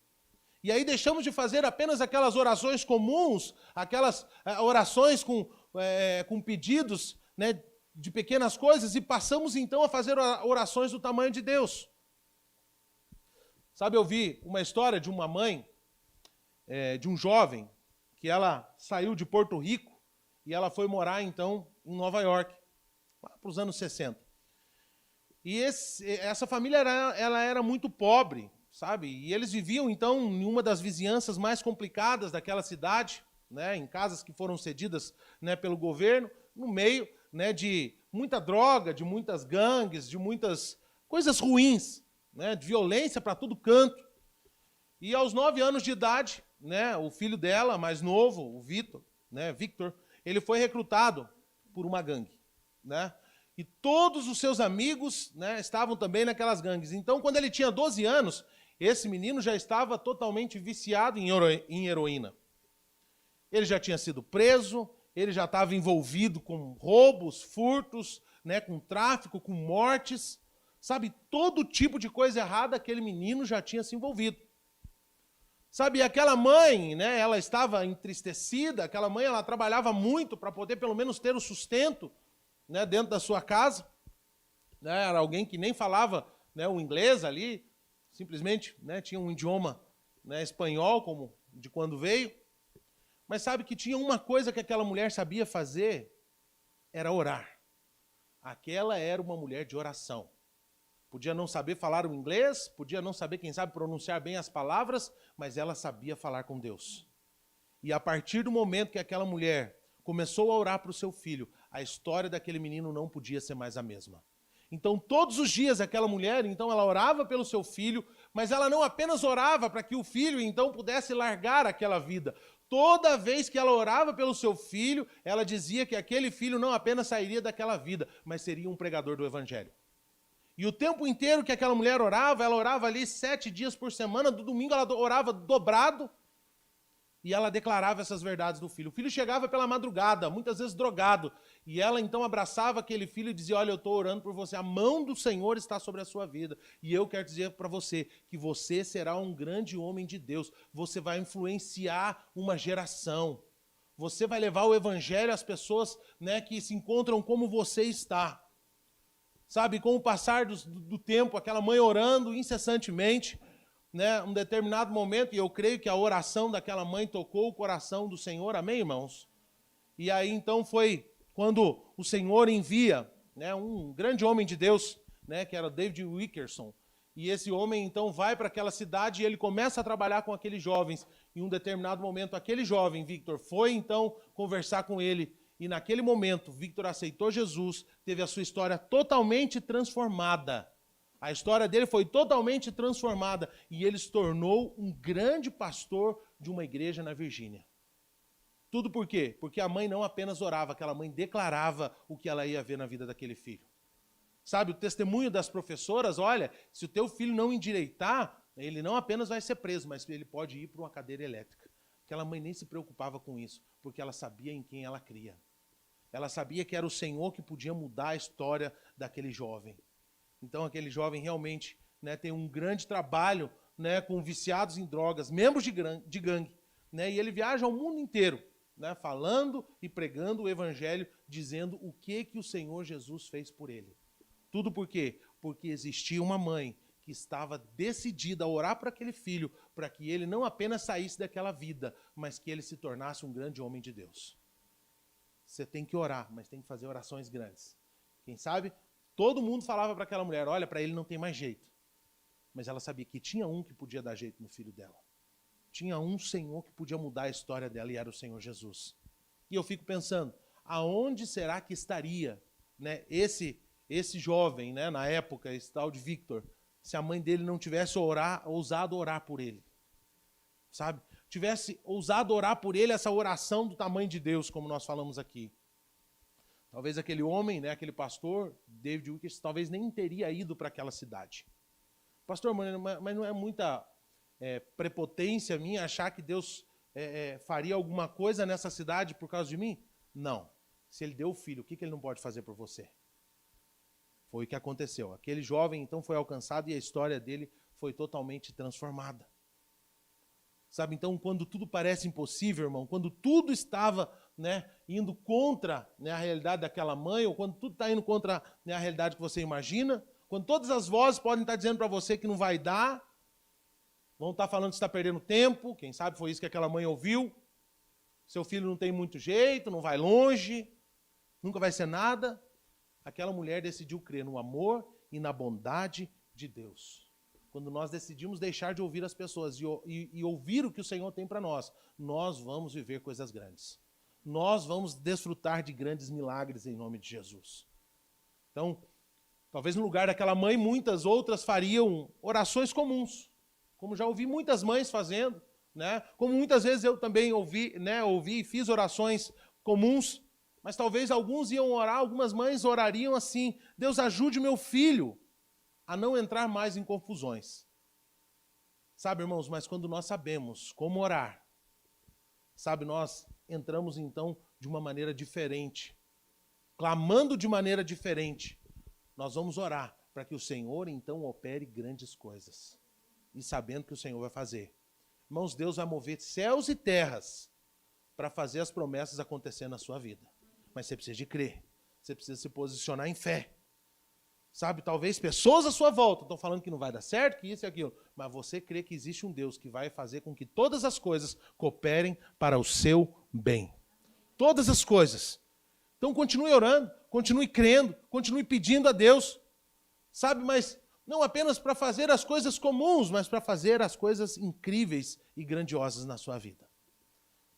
E aí deixamos de fazer apenas aquelas orações comuns, aquelas orações com pedidos, né, de pequenas coisas e passamos então a fazer orações do tamanho de Deus. Sabe, eu vi uma história de uma mãe, de um jovem, que ela saiu de Porto Rico e ela foi morar então em Nova York, lá para os anos 60. E essa família ela era muito pobre, sabe? E eles viviam então em uma das vizinhanças mais complicadas daquela cidade, né, em casas que foram cedidas, né, pelo governo, no meio, né, de muita droga, de muitas gangues, de muitas coisas ruins, né, de violência para todo canto. E aos 9 anos de idade, né, o filho dela, mais novo, o Victor, ele foi recrutado por uma gangue, né? E todos os seus amigos, né, estavam também naquelas gangues. Então, quando ele tinha 12 anos, esse menino já estava totalmente viciado em heroína. Ele já tinha sido preso, ele já estava envolvido com roubos, furtos, né, com tráfico, com mortes. Sabe, todo tipo de coisa errada aquele menino já tinha se envolvido. Sabe, aquela mãe, né, ela estava entristecida, aquela mãe ela trabalhava muito para poder pelo menos ter o sustento, né, dentro da sua casa. Né, era alguém que nem falava, né, o inglês ali, simplesmente, né, tinha um idioma, né, espanhol, como de quando veio. Mas sabe que tinha uma coisa que aquela mulher sabia fazer, era orar. Aquela era uma mulher de oração. Podia não saber falar o inglês, podia não saber, quem sabe, pronunciar bem as palavras, mas ela sabia falar com Deus. E a partir do momento que aquela mulher começou a orar para o seu filho, a história daquele menino não podia ser mais a mesma. Então, todos os dias, aquela mulher, então, ela orava pelo seu filho, mas ela não apenas orava para que o filho, então, pudesse largar aquela vida. Toda vez que ela orava pelo seu filho, ela dizia que aquele filho não apenas sairia daquela vida, mas seria um pregador do Evangelho. E o tempo inteiro que aquela mulher orava, ela orava ali 7 dias por semana, do domingo ela orava dobrado. e ela declarava essas verdades do filho. O filho chegava pela madrugada, muitas vezes drogado, e ela então abraçava aquele filho e dizia, olha, eu estou orando por você, a mão do Senhor está sobre a sua vida, e eu quero dizer para você que você será um grande homem de Deus, você vai influenciar uma geração, você vai levar o evangelho às pessoas, né, que se encontram como você está. Sabe, com o passar do tempo, aquela mãe orando incessantemente, né, um determinado momento, e eu creio que a oração daquela mãe tocou o coração do Senhor, amém, irmãos? E aí, então, foi quando o Senhor envia, né, um grande homem de Deus, né, que era David Wilkerson, e esse homem, então, vai para aquela cidade e ele começa a trabalhar com aqueles jovens. Em um determinado momento, aquele jovem, Victor, foi, então, conversar com ele. E naquele momento, Victor aceitou Jesus, teve a sua história totalmente transformada. A história dele foi totalmente transformada e ele se tornou um grande pastor de uma igreja na Virgínia. Tudo por quê? Porque a mãe não apenas orava, aquela mãe declarava o que ela ia ver na vida daquele filho. Sabe, o testemunho das professoras, olha, se o teu filho não endireitar, ele não apenas vai ser preso, mas ele pode ir para uma cadeira elétrica. Aquela mãe nem se preocupava com isso, porque ela sabia em quem ela cria. Ela sabia que era o Senhor que podia mudar a história daquele jovem. Então, aquele jovem realmente, né, tem um grande trabalho, né, com viciados em drogas, membros de gangue. Né, e ele viaja ao mundo inteiro, né, falando e pregando o evangelho, dizendo o que o Senhor Jesus fez por ele. Tudo por quê? Porque existia uma mãe que estava decidida a orar para aquele filho, para que ele não apenas saísse daquela vida, mas que ele se tornasse um grande homem de Deus. Você tem que orar, mas tem que fazer orações grandes. Quem sabe, todo mundo falava para aquela mulher, olha, para ele não tem mais jeito. Mas ela sabia que tinha um que podia dar jeito no filho dela. Tinha um Senhor que podia mudar a história dela e era o Senhor Jesus. E eu fico pensando, aonde será que estaria, né, esse jovem, né, na época, esse tal de Victor, se a mãe dele não tivesse ousado orar por ele? Sabe? Tivesse ousado orar por ele, essa oração do tamanho de Deus, como nós falamos aqui. Talvez aquele homem, né, aquele pastor, David Wilkerson, talvez nem teria ido para aquela cidade. Pastor, mas não é muita prepotência minha achar que Deus faria alguma coisa nessa cidade por causa de mim? Não. Se ele deu o filho, o que ele não pode fazer por você? Foi o que aconteceu. Aquele jovem, então, foi alcançado e a história dele foi totalmente transformada. Sabe, então, quando tudo parece impossível, irmão, quando tudo estava, né, indo contra, né, a realidade daquela mãe, ou quando tudo está indo contra, né, a realidade que você imagina, quando todas as vozes podem estar dizendo para você que não vai dar, vão estar falando que você está perdendo tempo, quem sabe foi isso que aquela mãe ouviu, seu filho não tem muito jeito, não vai longe, nunca vai ser nada. Aquela mulher decidiu crer no amor e na bondade de Deus. Quando nós decidimos deixar de ouvir as pessoas e ouvir o que o Senhor tem para nós, nós vamos viver coisas grandes. Nós vamos desfrutar de grandes milagres em nome de Jesus. Então, talvez no lugar daquela mãe, muitas outras fariam orações comuns, como já ouvi muitas mães fazendo, né? Como muitas vezes eu também ouvi e fiz orações comuns, mas talvez alguns iam orar, algumas mães orariam assim, Deus ajude meu filho a não entrar mais em confusões. Sabe, irmãos, mas quando nós sabemos como orar, sabe, nós entramos então de uma maneira diferente, clamando de maneira diferente. Nós vamos orar para que o Senhor então opere grandes coisas. E sabendo que o Senhor vai fazer. Irmãos, Deus vai mover céus e terras para fazer as promessas acontecer na sua vida. Mas você precisa de crer. Você precisa se posicionar em fé. Sabe, talvez pessoas à sua volta estão falando que não vai dar certo, que isso e aquilo. Mas você crê que existe um Deus que vai fazer com que todas as coisas cooperem para o seu bem. Todas as coisas. Então continue orando, continue crendo, continue pedindo a Deus. Sabe, mas não apenas para fazer as coisas comuns, mas para fazer as coisas incríveis e grandiosas na sua vida.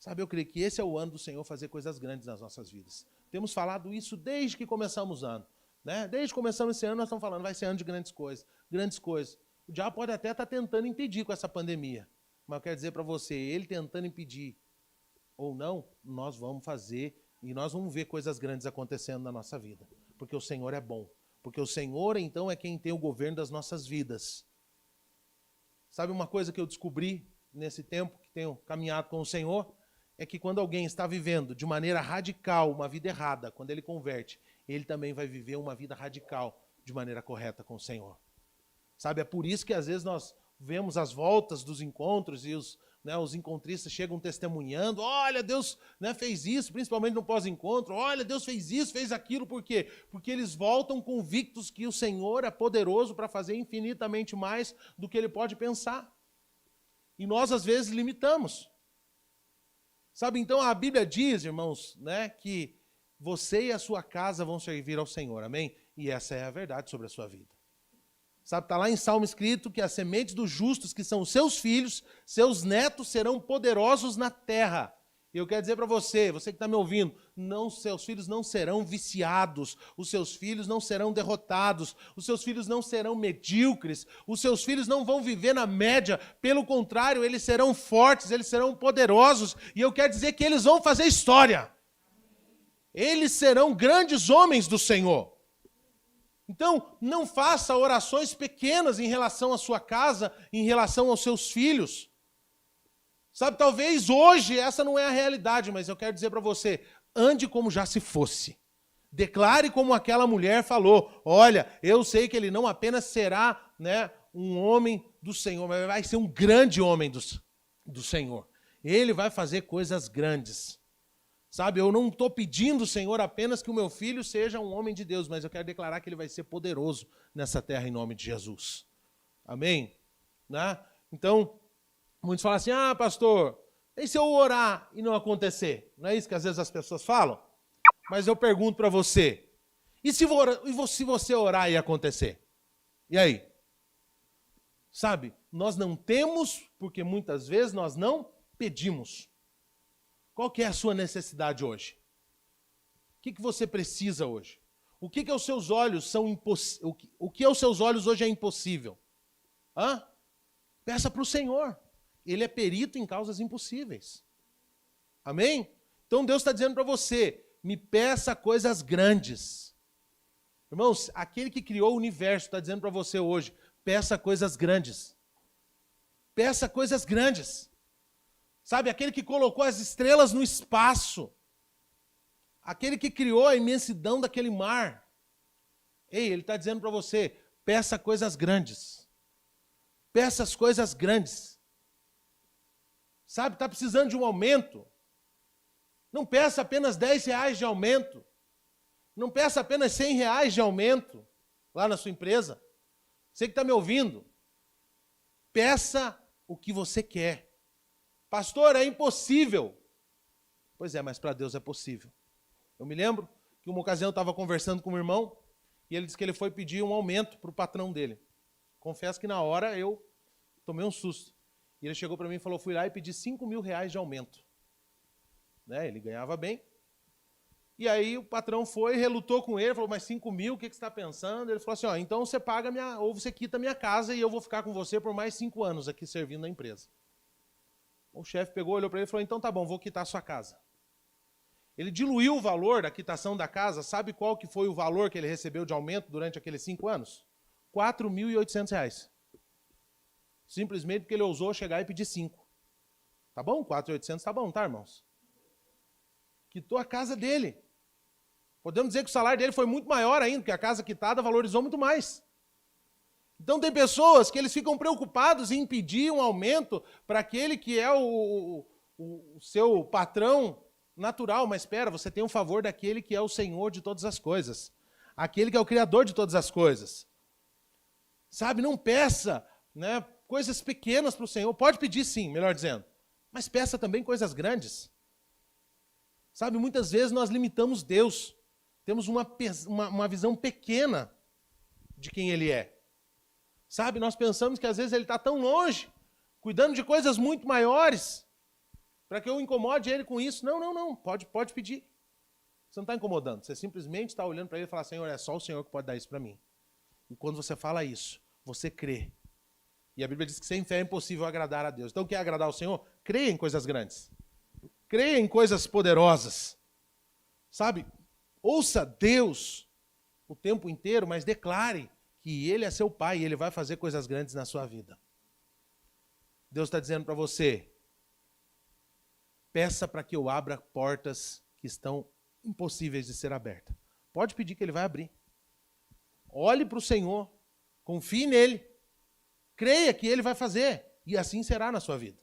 Sabe, eu creio que esse é o ano do Senhor fazer coisas grandes nas nossas vidas. Temos falado isso desde que começamos o ano. Né? Desde que começamos esse ano, nós estamos falando, vai ser ano de grandes coisas. Grandes coisas. O diabo pode até estar tentando impedir com essa pandemia. Mas eu quero dizer para você, ele tentando impedir ou não, nós vamos fazer e nós vamos ver coisas grandes acontecendo na nossa vida. Porque o Senhor é bom. Porque o Senhor, então, é quem tem o governo das nossas vidas. Sabe uma coisa que eu descobri, nesse tempo que tenho caminhado com o Senhor, é que quando alguém está vivendo de maneira radical uma vida errada, quando ele converte, ele também vai viver uma vida radical de maneira correta com o Senhor. Sabe, é por isso que às vezes nós vemos as voltas dos encontros e os encontristas chegam testemunhando, olha, Deus fez isso, principalmente no pós-encontro, olha, Deus fez isso, fez aquilo, por quê? Porque eles voltam convictos que o Senhor é poderoso para fazer infinitamente mais do que ele pode pensar. E nós, às vezes, limitamos. Sabe, então a Bíblia diz, irmãos, que você e a sua casa vão servir ao Senhor, amém? E essa é a verdade sobre a sua vida. Sabe, está lá em Salmo escrito que as sementes dos justos, que são os seus filhos, seus netos serão poderosos na terra. E eu quero dizer para você que está me ouvindo, seus filhos não serão viciados, os seus filhos não serão derrotados, os seus filhos não serão medíocres, os seus filhos não vão viver na média, pelo contrário, eles serão fortes, eles serão poderosos, e eu quero dizer que eles vão fazer história. Eles serão grandes homens do Senhor. Então, não faça orações pequenas em relação à sua casa, em relação aos seus filhos. Sabe, talvez hoje essa não é a realidade, mas eu quero dizer para você, ande como já se fosse. Declare como aquela mulher falou, olha, eu sei que ele não apenas será um homem do Senhor, mas vai ser um grande homem do Senhor. Ele vai fazer coisas grandes. Sabe, eu não estou pedindo, Senhor, apenas que o meu filho seja um homem de Deus, mas eu quero declarar que ele vai ser poderoso nessa terra em nome de Jesus. Amém? Então, muitos falam assim, pastor, e se eu orar e não acontecer? Não é isso que às vezes as pessoas falam? Mas eu pergunto para você, e se você orar e acontecer? E aí? Sabe, nós não temos, porque muitas vezes nós não pedimos. Qual que é a sua necessidade hoje? O que você precisa hoje? O que aos seus olhos o que aos seus olhos hoje é impossível? Peça para o Senhor. Ele é perito em causas impossíveis. Amém? Então Deus está dizendo para você, me peça coisas grandes. Irmãos, aquele que criou o universo está dizendo para você hoje, peça coisas grandes. Peça coisas grandes. Sabe, aquele que colocou as estrelas no espaço. Aquele que criou a imensidão daquele mar. Ele está dizendo para você, peça coisas grandes. Peça as coisas grandes. Sabe, está precisando de um aumento. Não peça apenas R$10 de aumento. Não peça apenas R$100 de aumento lá na sua empresa. Você que está me ouvindo, peça o que você quer. Pastor, é impossível. Pois é, mas para Deus é possível. Eu me lembro que uma ocasião eu estava conversando com um irmão e ele disse que ele foi pedir um aumento para o patrão dele. Confesso que na hora eu tomei um susto. E ele chegou para mim e falou, fui lá e pedi R$5.000 de aumento. Ele ganhava bem. E aí o patrão foi, relutou com ele, falou, mas 5 mil, o que você está pensando? Ele falou assim, então você paga ou você quita a minha casa e eu vou ficar com você por mais 5 anos aqui servindo na empresa. O chefe pegou, olhou para ele e falou, então tá bom, vou quitar a sua casa. Ele diluiu o valor da quitação da casa, sabe qual que foi o valor que ele recebeu de aumento durante aqueles 5 anos? R$4.800. Simplesmente porque ele ousou chegar e pedir 5. Tá bom? 4.800 tá bom, tá, irmãos? Quitou a casa dele. Podemos dizer que o salário dele foi muito maior ainda, porque a casa quitada valorizou muito mais. Então tem pessoas que eles ficam preocupados em pedir um aumento para aquele que é o seu patrão natural, mas espera, você tem um favor daquele que é o Senhor de todas as coisas. Aquele que é o Criador de todas as coisas. Sabe, não peça coisas pequenas para o Senhor. Pode pedir sim, melhor dizendo. Mas peça também coisas grandes. Sabe, muitas vezes nós limitamos Deus. Temos uma visão pequena de quem Ele é. Sabe, nós pensamos que às vezes Ele está tão longe, cuidando de coisas muito maiores, para que eu incomode Ele com isso. Não, pode pedir. Você não está incomodando, você simplesmente está olhando para Ele e fala, Senhor, é só o Senhor que pode dar isso para mim. E quando você fala isso, você crê. E a Bíblia diz que sem fé é impossível agradar a Deus. Então quer agradar ao Senhor? Creia em coisas grandes. Creia em coisas poderosas. Sabe, ouça Deus o tempo inteiro, mas declare que Ele é seu Pai e Ele vai fazer coisas grandes na sua vida. Deus está dizendo para você, peça para que eu abra portas que estão impossíveis de ser abertas. Pode pedir que Ele vai abrir. Olhe para o Senhor, confie nele, creia que Ele vai fazer, e assim será na sua vida.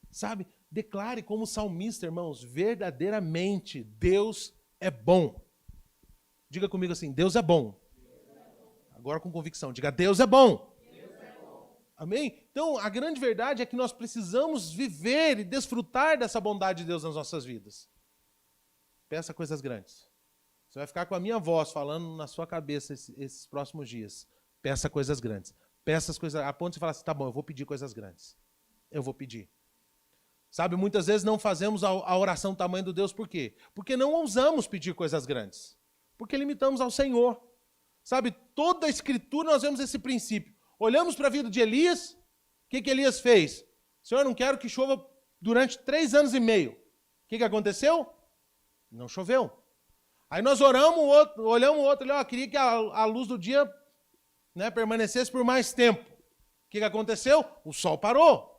Sabe, declare como salmista, irmãos, verdadeiramente Deus é bom. Diga comigo assim, Deus é bom. Agora com convicção, diga, Deus é bom. Amém? Então, a grande verdade é que nós precisamos viver e desfrutar dessa bondade de Deus nas nossas vidas. Peça coisas grandes. Você vai ficar com a minha voz falando na sua cabeça esses próximos dias. Peça coisas grandes. Peça as coisas, a ponto de você falar assim, tá bom, eu vou pedir coisas grandes. Eu vou pedir. Sabe, muitas vezes não fazemos a oração do tamanho do Deus, por quê? Porque não ousamos pedir coisas grandes. Porque limitamos ao Senhor. Sabe, toda a Escritura nós vemos esse princípio. Olhamos para a vida de Elias, o que Elias fez? Senhor, não quero que chova durante 3 anos e meio. O que aconteceu? Não choveu. Aí nós olhamos o outro, ele queria que a luz do dia, né, permanecesse por mais tempo. O que aconteceu? O sol parou.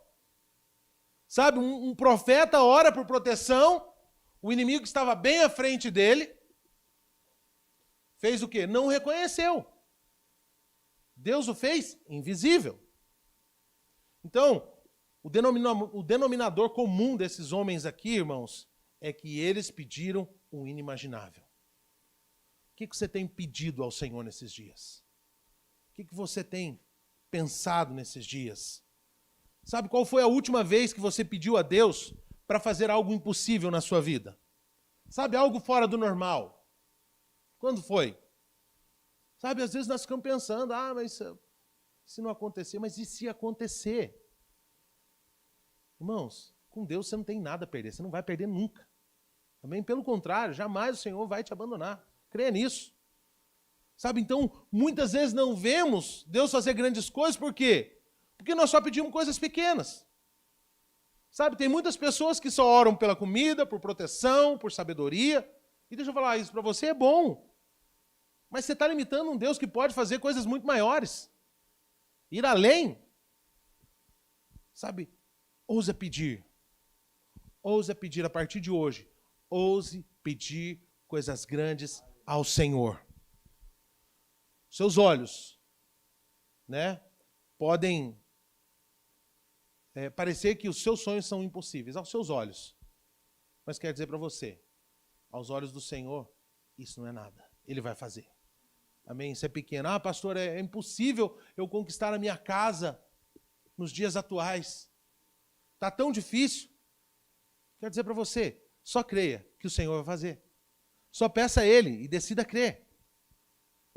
Sabe, um profeta ora por proteção, o inimigo que estava bem à frente dele, fez o quê? Não reconheceu. Deus o fez invisível. Então, o denominador comum desses homens aqui, irmãos, é que eles pediram o inimaginável. O que você tem pedido ao Senhor nesses dias? O que você tem pensado nesses dias? Sabe qual foi a última vez que você pediu a Deus para fazer algo impossível na sua vida? Sabe, algo fora do normal? Quando foi? Sabe, às vezes nós ficamos pensando, mas se não acontecer, mas e se acontecer? Irmãos, com Deus você não tem nada a perder, você não vai perder nunca. Amém? Pelo contrário, jamais o Senhor vai te abandonar. Creia nisso. Sabe, então, muitas vezes não vemos Deus fazer grandes coisas, por quê? Porque nós só pedimos coisas pequenas. Sabe, tem muitas pessoas que só oram pela comida, por proteção, por sabedoria. E deixa eu falar, isso para você é bom. Mas você está limitando um Deus que pode fazer coisas muito maiores. Ir além. Sabe, ousa pedir. Ousa pedir a partir de hoje. Ouse pedir coisas grandes ao Senhor. Seus olhos, né, podem parecer que os seus sonhos são impossíveis aos seus olhos. Mas quero dizer para você, aos olhos do Senhor, isso não é nada. Ele vai fazer. Amém? Isso é pequeno. Pastor, é impossível eu conquistar a minha casa nos dias atuais. Está tão difícil. Quero dizer para você, só creia que o Senhor vai fazer. Só peça a Ele e decida crer.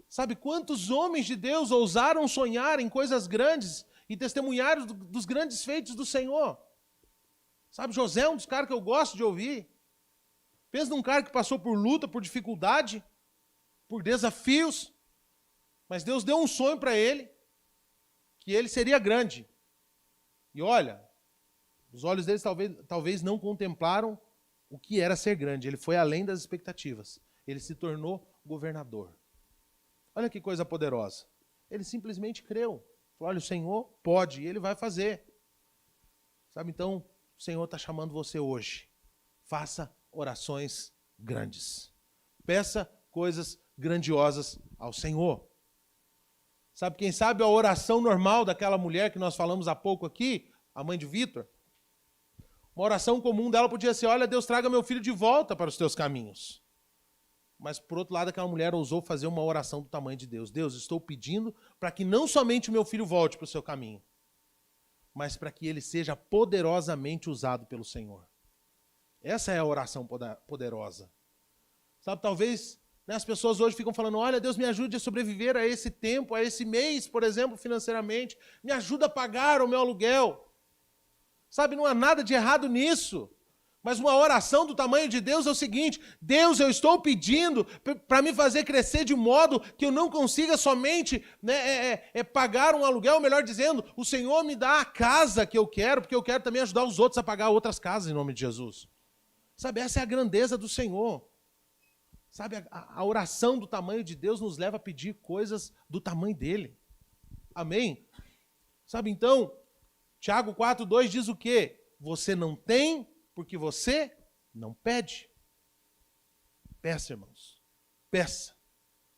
Sabe quantos homens de Deus ousaram sonhar em coisas grandes e testemunhar dos grandes feitos do Senhor? Sabe, José é um dos caras que eu gosto de ouvir. Pensa num cara que passou por luta, por dificuldade, por desafios, mas Deus deu um sonho para ele, que ele seria grande. E olha, os olhos deles talvez não contemplaram o que era ser grande. Ele foi além das expectativas. Ele se tornou governador. Olha que coisa poderosa. Ele simplesmente creu. Falou, olha, o Senhor pode, e Ele vai fazer. Sabe, então, o Senhor está chamando você hoje. Faça orações grandes. Peça coisas grandiosas ao Senhor. Sabe, quem sabe a oração normal daquela mulher que nós falamos há pouco aqui, a mãe de Vitor, uma oração comum dela podia ser, olha, Deus, traga meu filho de volta para os teus caminhos. Mas, por outro lado, aquela mulher ousou fazer uma oração do tamanho de Deus. Deus, estou pedindo para que não somente o meu filho volte para o seu caminho, mas para que ele seja poderosamente usado pelo Senhor. Essa é a oração poderosa. Sabe, talvez as pessoas hoje ficam falando, olha, Deus, me ajude a sobreviver a esse tempo, a esse mês, por exemplo, financeiramente. Me ajuda a pagar o meu aluguel. Sabe, não há nada de errado nisso. Mas uma oração do tamanho de Deus é o seguinte, Deus, eu estou pedindo para me fazer crescer de modo que eu não consiga somente pagar um aluguel, melhor dizendo, o Senhor me dá a casa que eu quero, porque eu quero também ajudar os outros a pagar outras casas em nome de Jesus. Sabe, essa é a grandeza do Senhor. Sabe, a oração do tamanho de Deus nos leva a pedir coisas do tamanho dele. Amém? Sabe, então, Tiago 4:2 diz o quê? Você não tem porque você não pede. Peça, irmãos. Peça.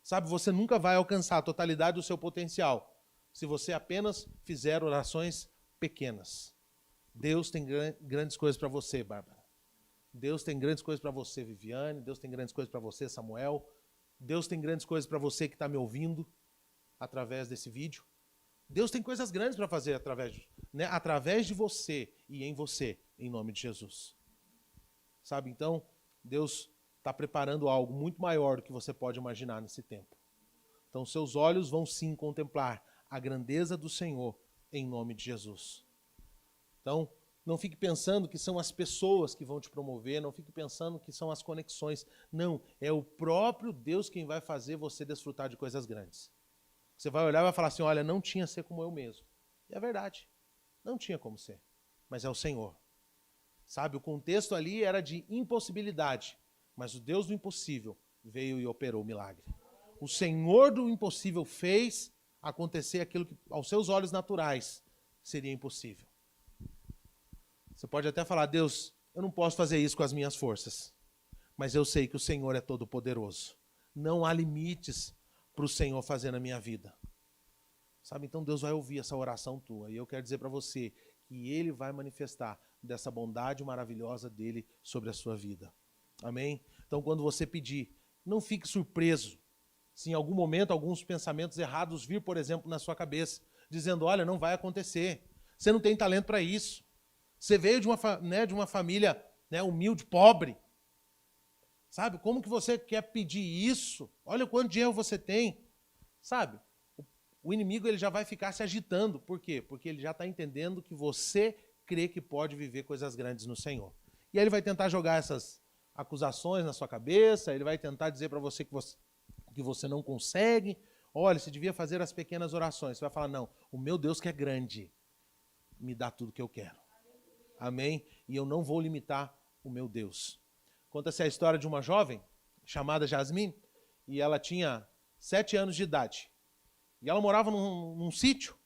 Sabe, você nunca vai alcançar a totalidade do seu potencial se você apenas fizer orações pequenas. Deus tem grandes coisas para você, Bárbara. Deus tem grandes coisas para você, Viviane. Deus tem grandes coisas para você, Samuel. Deus tem grandes coisas para você que está me ouvindo através desse vídeo. Deus tem coisas grandes para fazer através de você e em você, em nome de Jesus. Sabe, então, Deus está preparando algo muito maior do que você pode imaginar nesse tempo. Então, seus olhos vão sim contemplar a grandeza do Senhor, em nome de Jesus. Então, não fique pensando que são as pessoas que vão te promover, não fique pensando que são as conexões. Não, é o próprio Deus quem vai fazer você desfrutar de coisas grandes. Você vai olhar e vai falar assim, olha, não tinha ser como eu mesmo. E é verdade, não tinha como ser, mas é o Senhor. Sabe, o contexto ali era de impossibilidade, mas o Deus do impossível veio e operou o milagre. O Senhor do impossível fez acontecer aquilo que aos seus olhos naturais seria impossível. Você pode até falar, Deus, eu não posso fazer isso com as minhas forças, mas eu sei que o Senhor é todo-poderoso. Não há limites para o Senhor fazer na minha vida. Sabe, então Deus vai ouvir essa oração tua. E eu quero dizer para você que Ele vai manifestar dessa bondade maravilhosa dEle sobre a sua vida. Amém? Então, quando você pedir, não fique surpreso se em algum momento alguns pensamentos errados vir, por exemplo, na sua cabeça, dizendo, olha, não vai acontecer. Você não tem talento para isso. Você veio de uma família humilde, pobre. Sabe, como que você quer pedir isso? Olha quanto dinheiro você tem. Sabe, o inimigo ele já vai ficar se agitando. Por quê? Porque ele já está entendendo que você crê que pode viver coisas grandes no Senhor. E aí ele vai tentar jogar essas acusações na sua cabeça, ele vai tentar dizer para você que você não consegue. Olha, você devia fazer as pequenas orações. Você vai falar, não, o meu Deus que é grande, me dá tudo que eu quero. Amém? E eu não vou limitar o meu Deus. Conta-se a história de uma jovem chamada Jasmine, e ela tinha 7 anos de idade. E ela morava num sítio,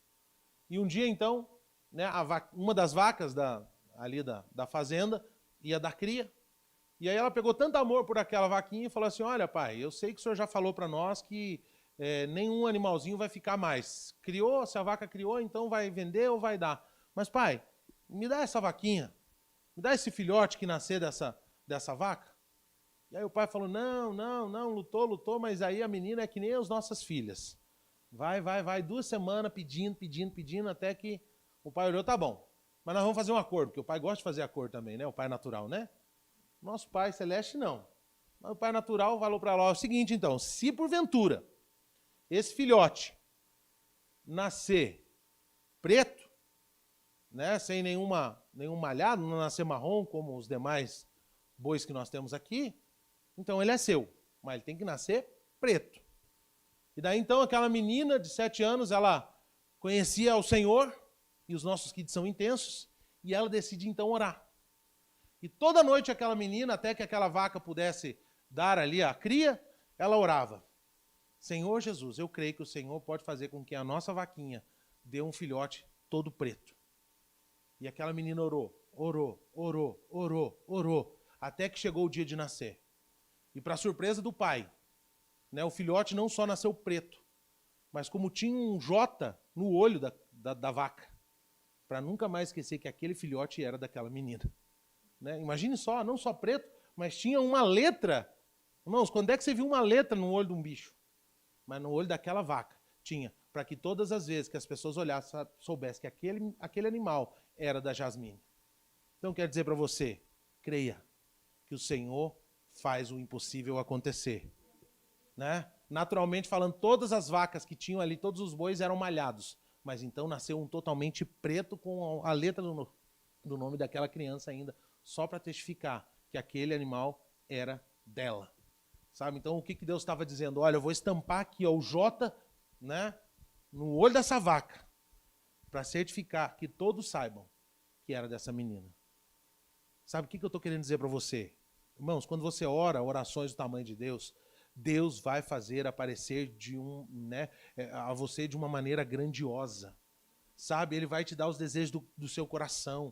e um dia então, uma das vacas da fazenda ia dar cria, e aí ela pegou tanto amor por aquela vaquinha e falou assim, olha pai, eu sei que o senhor já falou para nós que nenhum animalzinho vai ficar mais. Criou, se a vaca criou, então vai vender ou vai dar. Mas pai, me dá essa vaquinha, me dá esse filhote que nascer dessa vaca. E aí o pai falou, não, lutou, mas aí a menina é que nem as nossas filhas. Vai, 2 semanas pedindo, até que o pai olhou, tá bom, mas nós vamos fazer um acordo, porque o pai gosta de fazer acordo também, né? O pai natural, né? Nosso pai celeste não. Mas o pai natural falou para ela, é o seguinte então, se porventura esse nascer preto, sem nenhum malhado, não nascer marrom, como os demais bois que nós temos aqui, então ele é seu, mas ele tem que nascer preto. E daí então aquela menina de 7 anos, ela conhecia o Senhor, e os nossos kids são intensos, e ela decide então orar. E toda noite aquela menina, até que aquela vaca pudesse dar ali a cria, ela orava. Senhor Jesus, eu creio que o Senhor pode fazer com que a nossa vaquinha dê um filhote todo preto. E aquela menina orou, até que chegou o dia de nascer. E para surpresa do pai, o filhote não só nasceu preto, mas como tinha um J no olho da vaca, para nunca mais esquecer que aquele filhote era daquela menina. Imagine só, não só preto, mas tinha uma letra. Irmãos, quando é que você viu uma letra no olho de um bicho? Mas no olho daquela vaca tinha, para que todas as vezes que as pessoas olhassem, soubessem que aquele animal era da Jasmine. Então, quero dizer para você, creia que o Senhor faz o impossível acontecer. Naturalmente falando, todas as vacas que tinham ali, todos os bois eram malhados, mas então nasceu um totalmente preto com a letra do nome daquela criança ainda, só para testificar que aquele animal era dela. Sabe? Então, o que Deus estava dizendo? Olha, eu vou estampar aqui o J no olho dessa vaca, para certificar que todos saibam que era dessa menina. Sabe o que eu estou querendo dizer para você? Irmãos, quando você ora orações do tamanho de Deus, Deus vai fazer aparecer a você de uma maneira grandiosa. Sabe, Ele vai te dar os desejos do seu coração.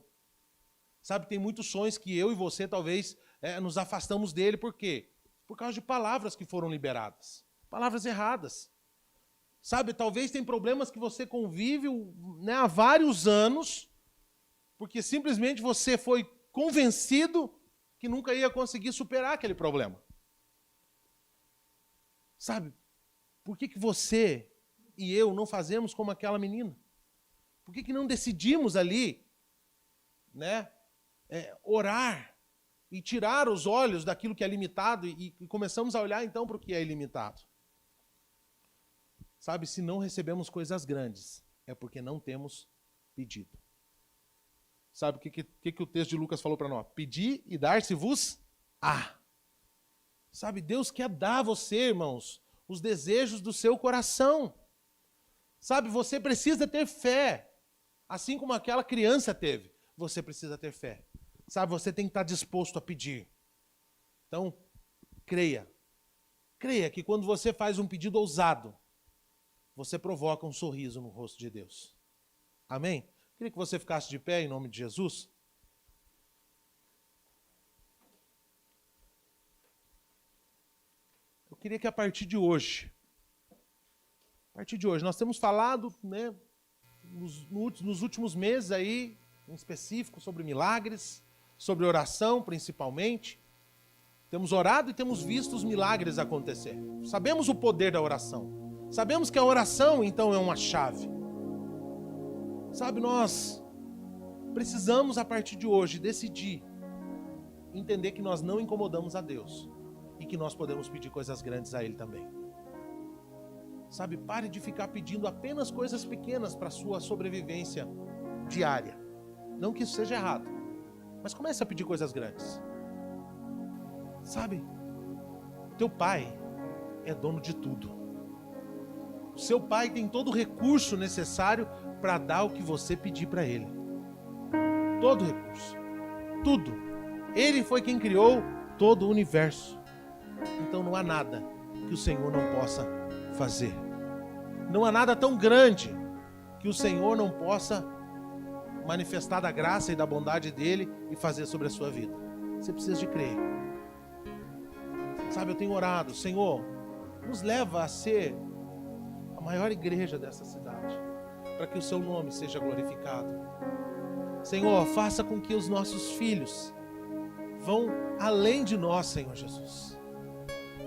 Sabe, tem muitos sonhos que eu e você talvez nos afastamos dele. Por quê? Por causa de palavras que foram liberadas. Palavras erradas. Sabe, talvez tem problemas que você convive, né, há vários anos, porque simplesmente você foi convencido que nunca ia conseguir superar aquele problema. Sabe, por que você e eu não fazemos como aquela menina? Por que não decidimos ali, né, orar e tirar os olhos daquilo que é limitado e começamos a olhar então para o que é ilimitado? Sabe, se não recebemos coisas grandes, é porque não temos pedido. Sabe o que o texto de Lucas falou para nós? Pedir e dar-se-vos-á. Sabe, Deus quer dar a você, irmãos, os desejos do seu coração. Sabe, você precisa ter fé. Assim como aquela criança teve, você precisa ter fé. Sabe, você tem que estar disposto a pedir. Então, creia. Creia que quando você faz um pedido ousado, você provoca um sorriso no rosto de Deus. Amém? Queria que você ficasse de pé em nome de Jesus. Eu queria que a partir de hoje, nós temos falado, né, nos últimos meses aí, em específico, sobre milagres, sobre oração principalmente. Temos orado e temos visto os milagres acontecer. Sabemos o poder da oração. Sabemos que a oração, então, é uma chave. Sabe, nós precisamos, a partir de hoje, decidir entender que nós não incomodamos a Deus e que nós podemos pedir coisas grandes a Ele também. Sabe, pare de ficar pedindo apenas coisas pequenas para a sua sobrevivência diária. Não que isso seja errado, mas comece a pedir coisas grandes. Sabe, teu pai é dono de tudo. O seu pai tem todo o recurso necessário para dar o que você pedir para ele. Todo o recurso. Tudo. Ele foi quem criou todo o universo. Então não há nada que o Senhor não possa fazer. Não há nada tão grande que o Senhor não possa manifestar da graça e da bondade dele e fazer sobre a sua vida. Você precisa de crer. Sabe, eu tenho orado, Senhor, nos leva a ser a maior igreja dessa cidade, para que o seu nome seja glorificado. Senhor, faça com que os nossos filhos vão além de nós, Senhor Jesus.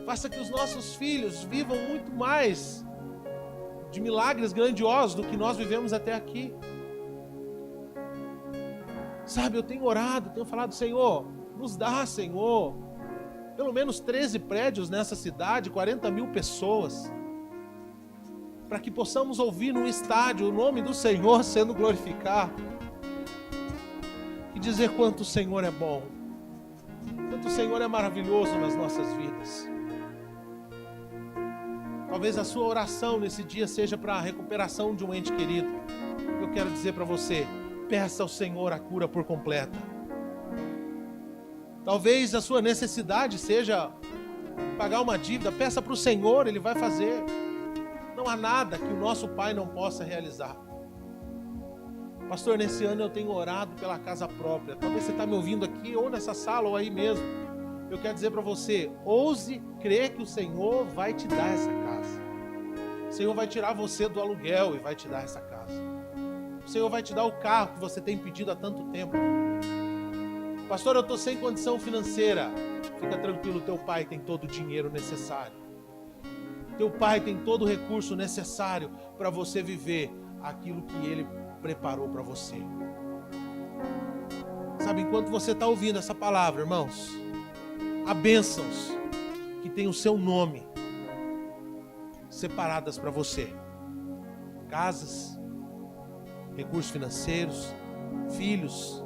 Faça que os nossos filhos vivam muito mais de milagres grandiosos do que nós vivemos até aqui. Sabe, eu tenho orado, tenho falado, Senhor, nos dá, Senhor, pelo menos 13 prédios nessa cidade, 40 mil pessoas, para que possamos ouvir no estádio o nome do Senhor sendo glorificado e dizer quanto o Senhor é bom, quanto o Senhor é maravilhoso nas nossas vidas. Talvez a sua oração nesse dia seja para a recuperação de um ente querido. Eu quero dizer para você, peça ao Senhor a cura por completa. Talvez a sua necessidade seja pagar uma dívida, peça para o Senhor, Ele vai fazer. Não há nada que o nosso Pai não possa realizar. Pastor, nesse ano eu tenho orado pela casa própria. Talvez você está me ouvindo aqui, ou nessa sala, ou aí mesmo. Eu quero dizer para você, ouse crer que o Senhor vai te dar essa casa. O Senhor vai tirar você do aluguel e vai te dar essa casa. O Senhor vai te dar o carro que você tem pedido há tanto tempo. Pastor, eu estou sem condição financeira. Fica tranquilo, teu Pai tem todo o dinheiro necessário. Teu Pai tem todo o recurso necessário para você viver aquilo que Ele preparou para você. Sabe, enquanto você está ouvindo essa palavra, irmãos, há bênçãos que tem o seu nome separadas para você. Casas, recursos financeiros, filhos.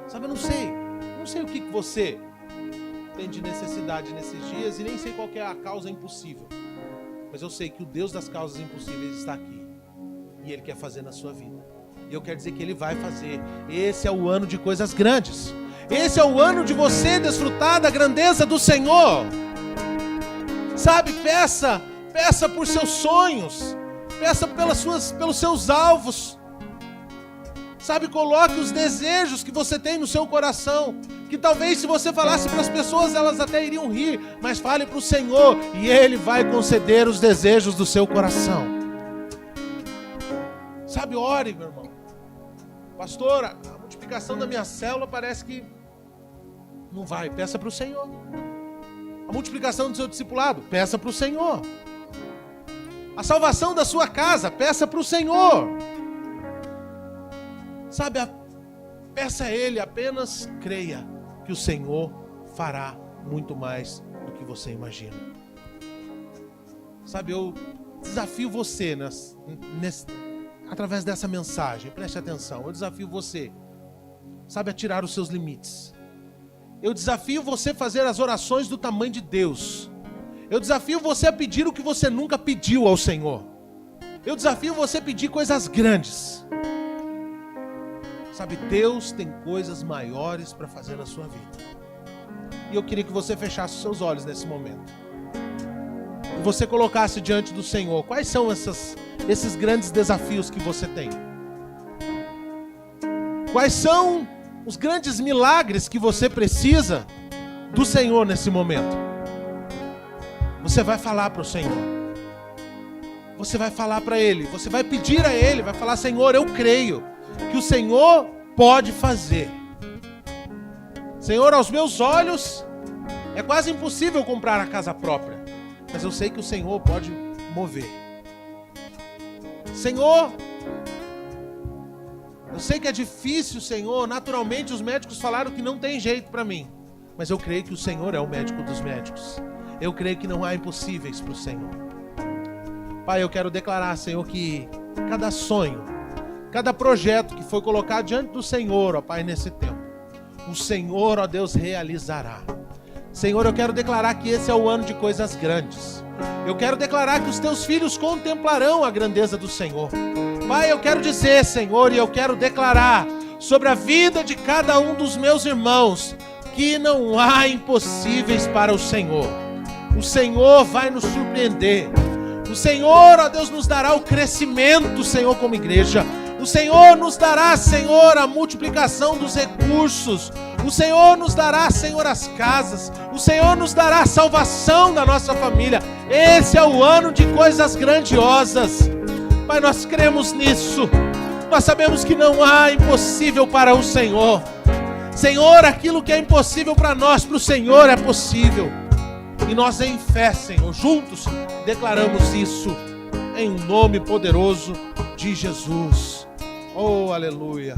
Sabe, eu não sei o que você tem de necessidade nesses dias e nem sei qual que é a causa impossível. Mas eu sei que o Deus das causas impossíveis está aqui e Ele quer fazer na sua vida. E eu quero dizer que Ele vai fazer. Esse é o ano de coisas grandes. Esse é o ano de você desfrutar da grandeza do Senhor. Sabe, peça por seus sonhos. peça pelos seus alvos. Sabe, coloque os desejos que você tem no seu coração, que talvez se você falasse para as pessoas, elas até iriam rir, mas fale para o Senhor e Ele vai conceder os desejos do seu coração. Sabe, ore, meu irmão. Pastor, a multiplicação da minha célula parece que não vai. Peça para o Senhor. A multiplicação do seu discipulado, peça para o Senhor. A salvação da sua casa, peça para o Senhor. Sabe, peça a Ele, apenas creia que o Senhor fará muito mais do que você imagina. Sabe, eu desafio você através dessa mensagem, preste atenção, eu desafio você, sabe, a tirar os seus limites. Eu desafio você a fazer as orações do tamanho de Deus. Eu desafio você a pedir o que você nunca pediu ao Senhor. Eu desafio você a pedir coisas grandes. Sabe, Deus tem coisas maiores para fazer na sua vida. E eu queria que você fechasse os seus olhos nesse momento. E você colocasse diante do Senhor, quais são esses grandes desafios que você tem? Quais são os grandes milagres que você precisa do Senhor nesse momento? Você vai falar para o Senhor. Você vai falar para Ele. Você vai pedir a Ele. Vai falar: Senhor, eu creio que o Senhor pode fazer. Senhor, aos meus olhos é quase impossível comprar a casa própria, mas eu sei que o Senhor pode mover. Senhor, eu sei que é difícil, Senhor. Naturalmente os médicos falaram que não tem jeito para mim, mas eu creio que o Senhor é o médico dos médicos. Eu creio que não há impossíveis para o Senhor. Pai, eu quero declarar, Senhor, que cada sonho, cada projeto que foi colocado diante do Senhor, ó Pai, nesse tempo, o Senhor, ó Deus, realizará. Senhor, eu quero declarar que esse é o ano de coisas grandes. Eu quero declarar que os teus filhos contemplarão a grandeza do Senhor. Pai, eu quero dizer, Senhor, e eu quero declarar sobre a vida de cada um dos meus irmãos, que não há impossíveis para o Senhor. O Senhor vai nos surpreender. O Senhor, ó Deus, nos dará o crescimento, Senhor, como igreja. O Senhor nos dará, Senhor, a multiplicação dos recursos. O Senhor nos dará, Senhor, as casas. O Senhor nos dará a salvação da nossa família. Esse é o ano de coisas grandiosas. Pai, nós cremos nisso. Nós sabemos que não há impossível para o Senhor. Senhor, aquilo que é impossível para nós, para o Senhor é possível. E nós em fé, Senhor, juntos declaramos isso em nome poderoso de Jesus. Oh, aleluia.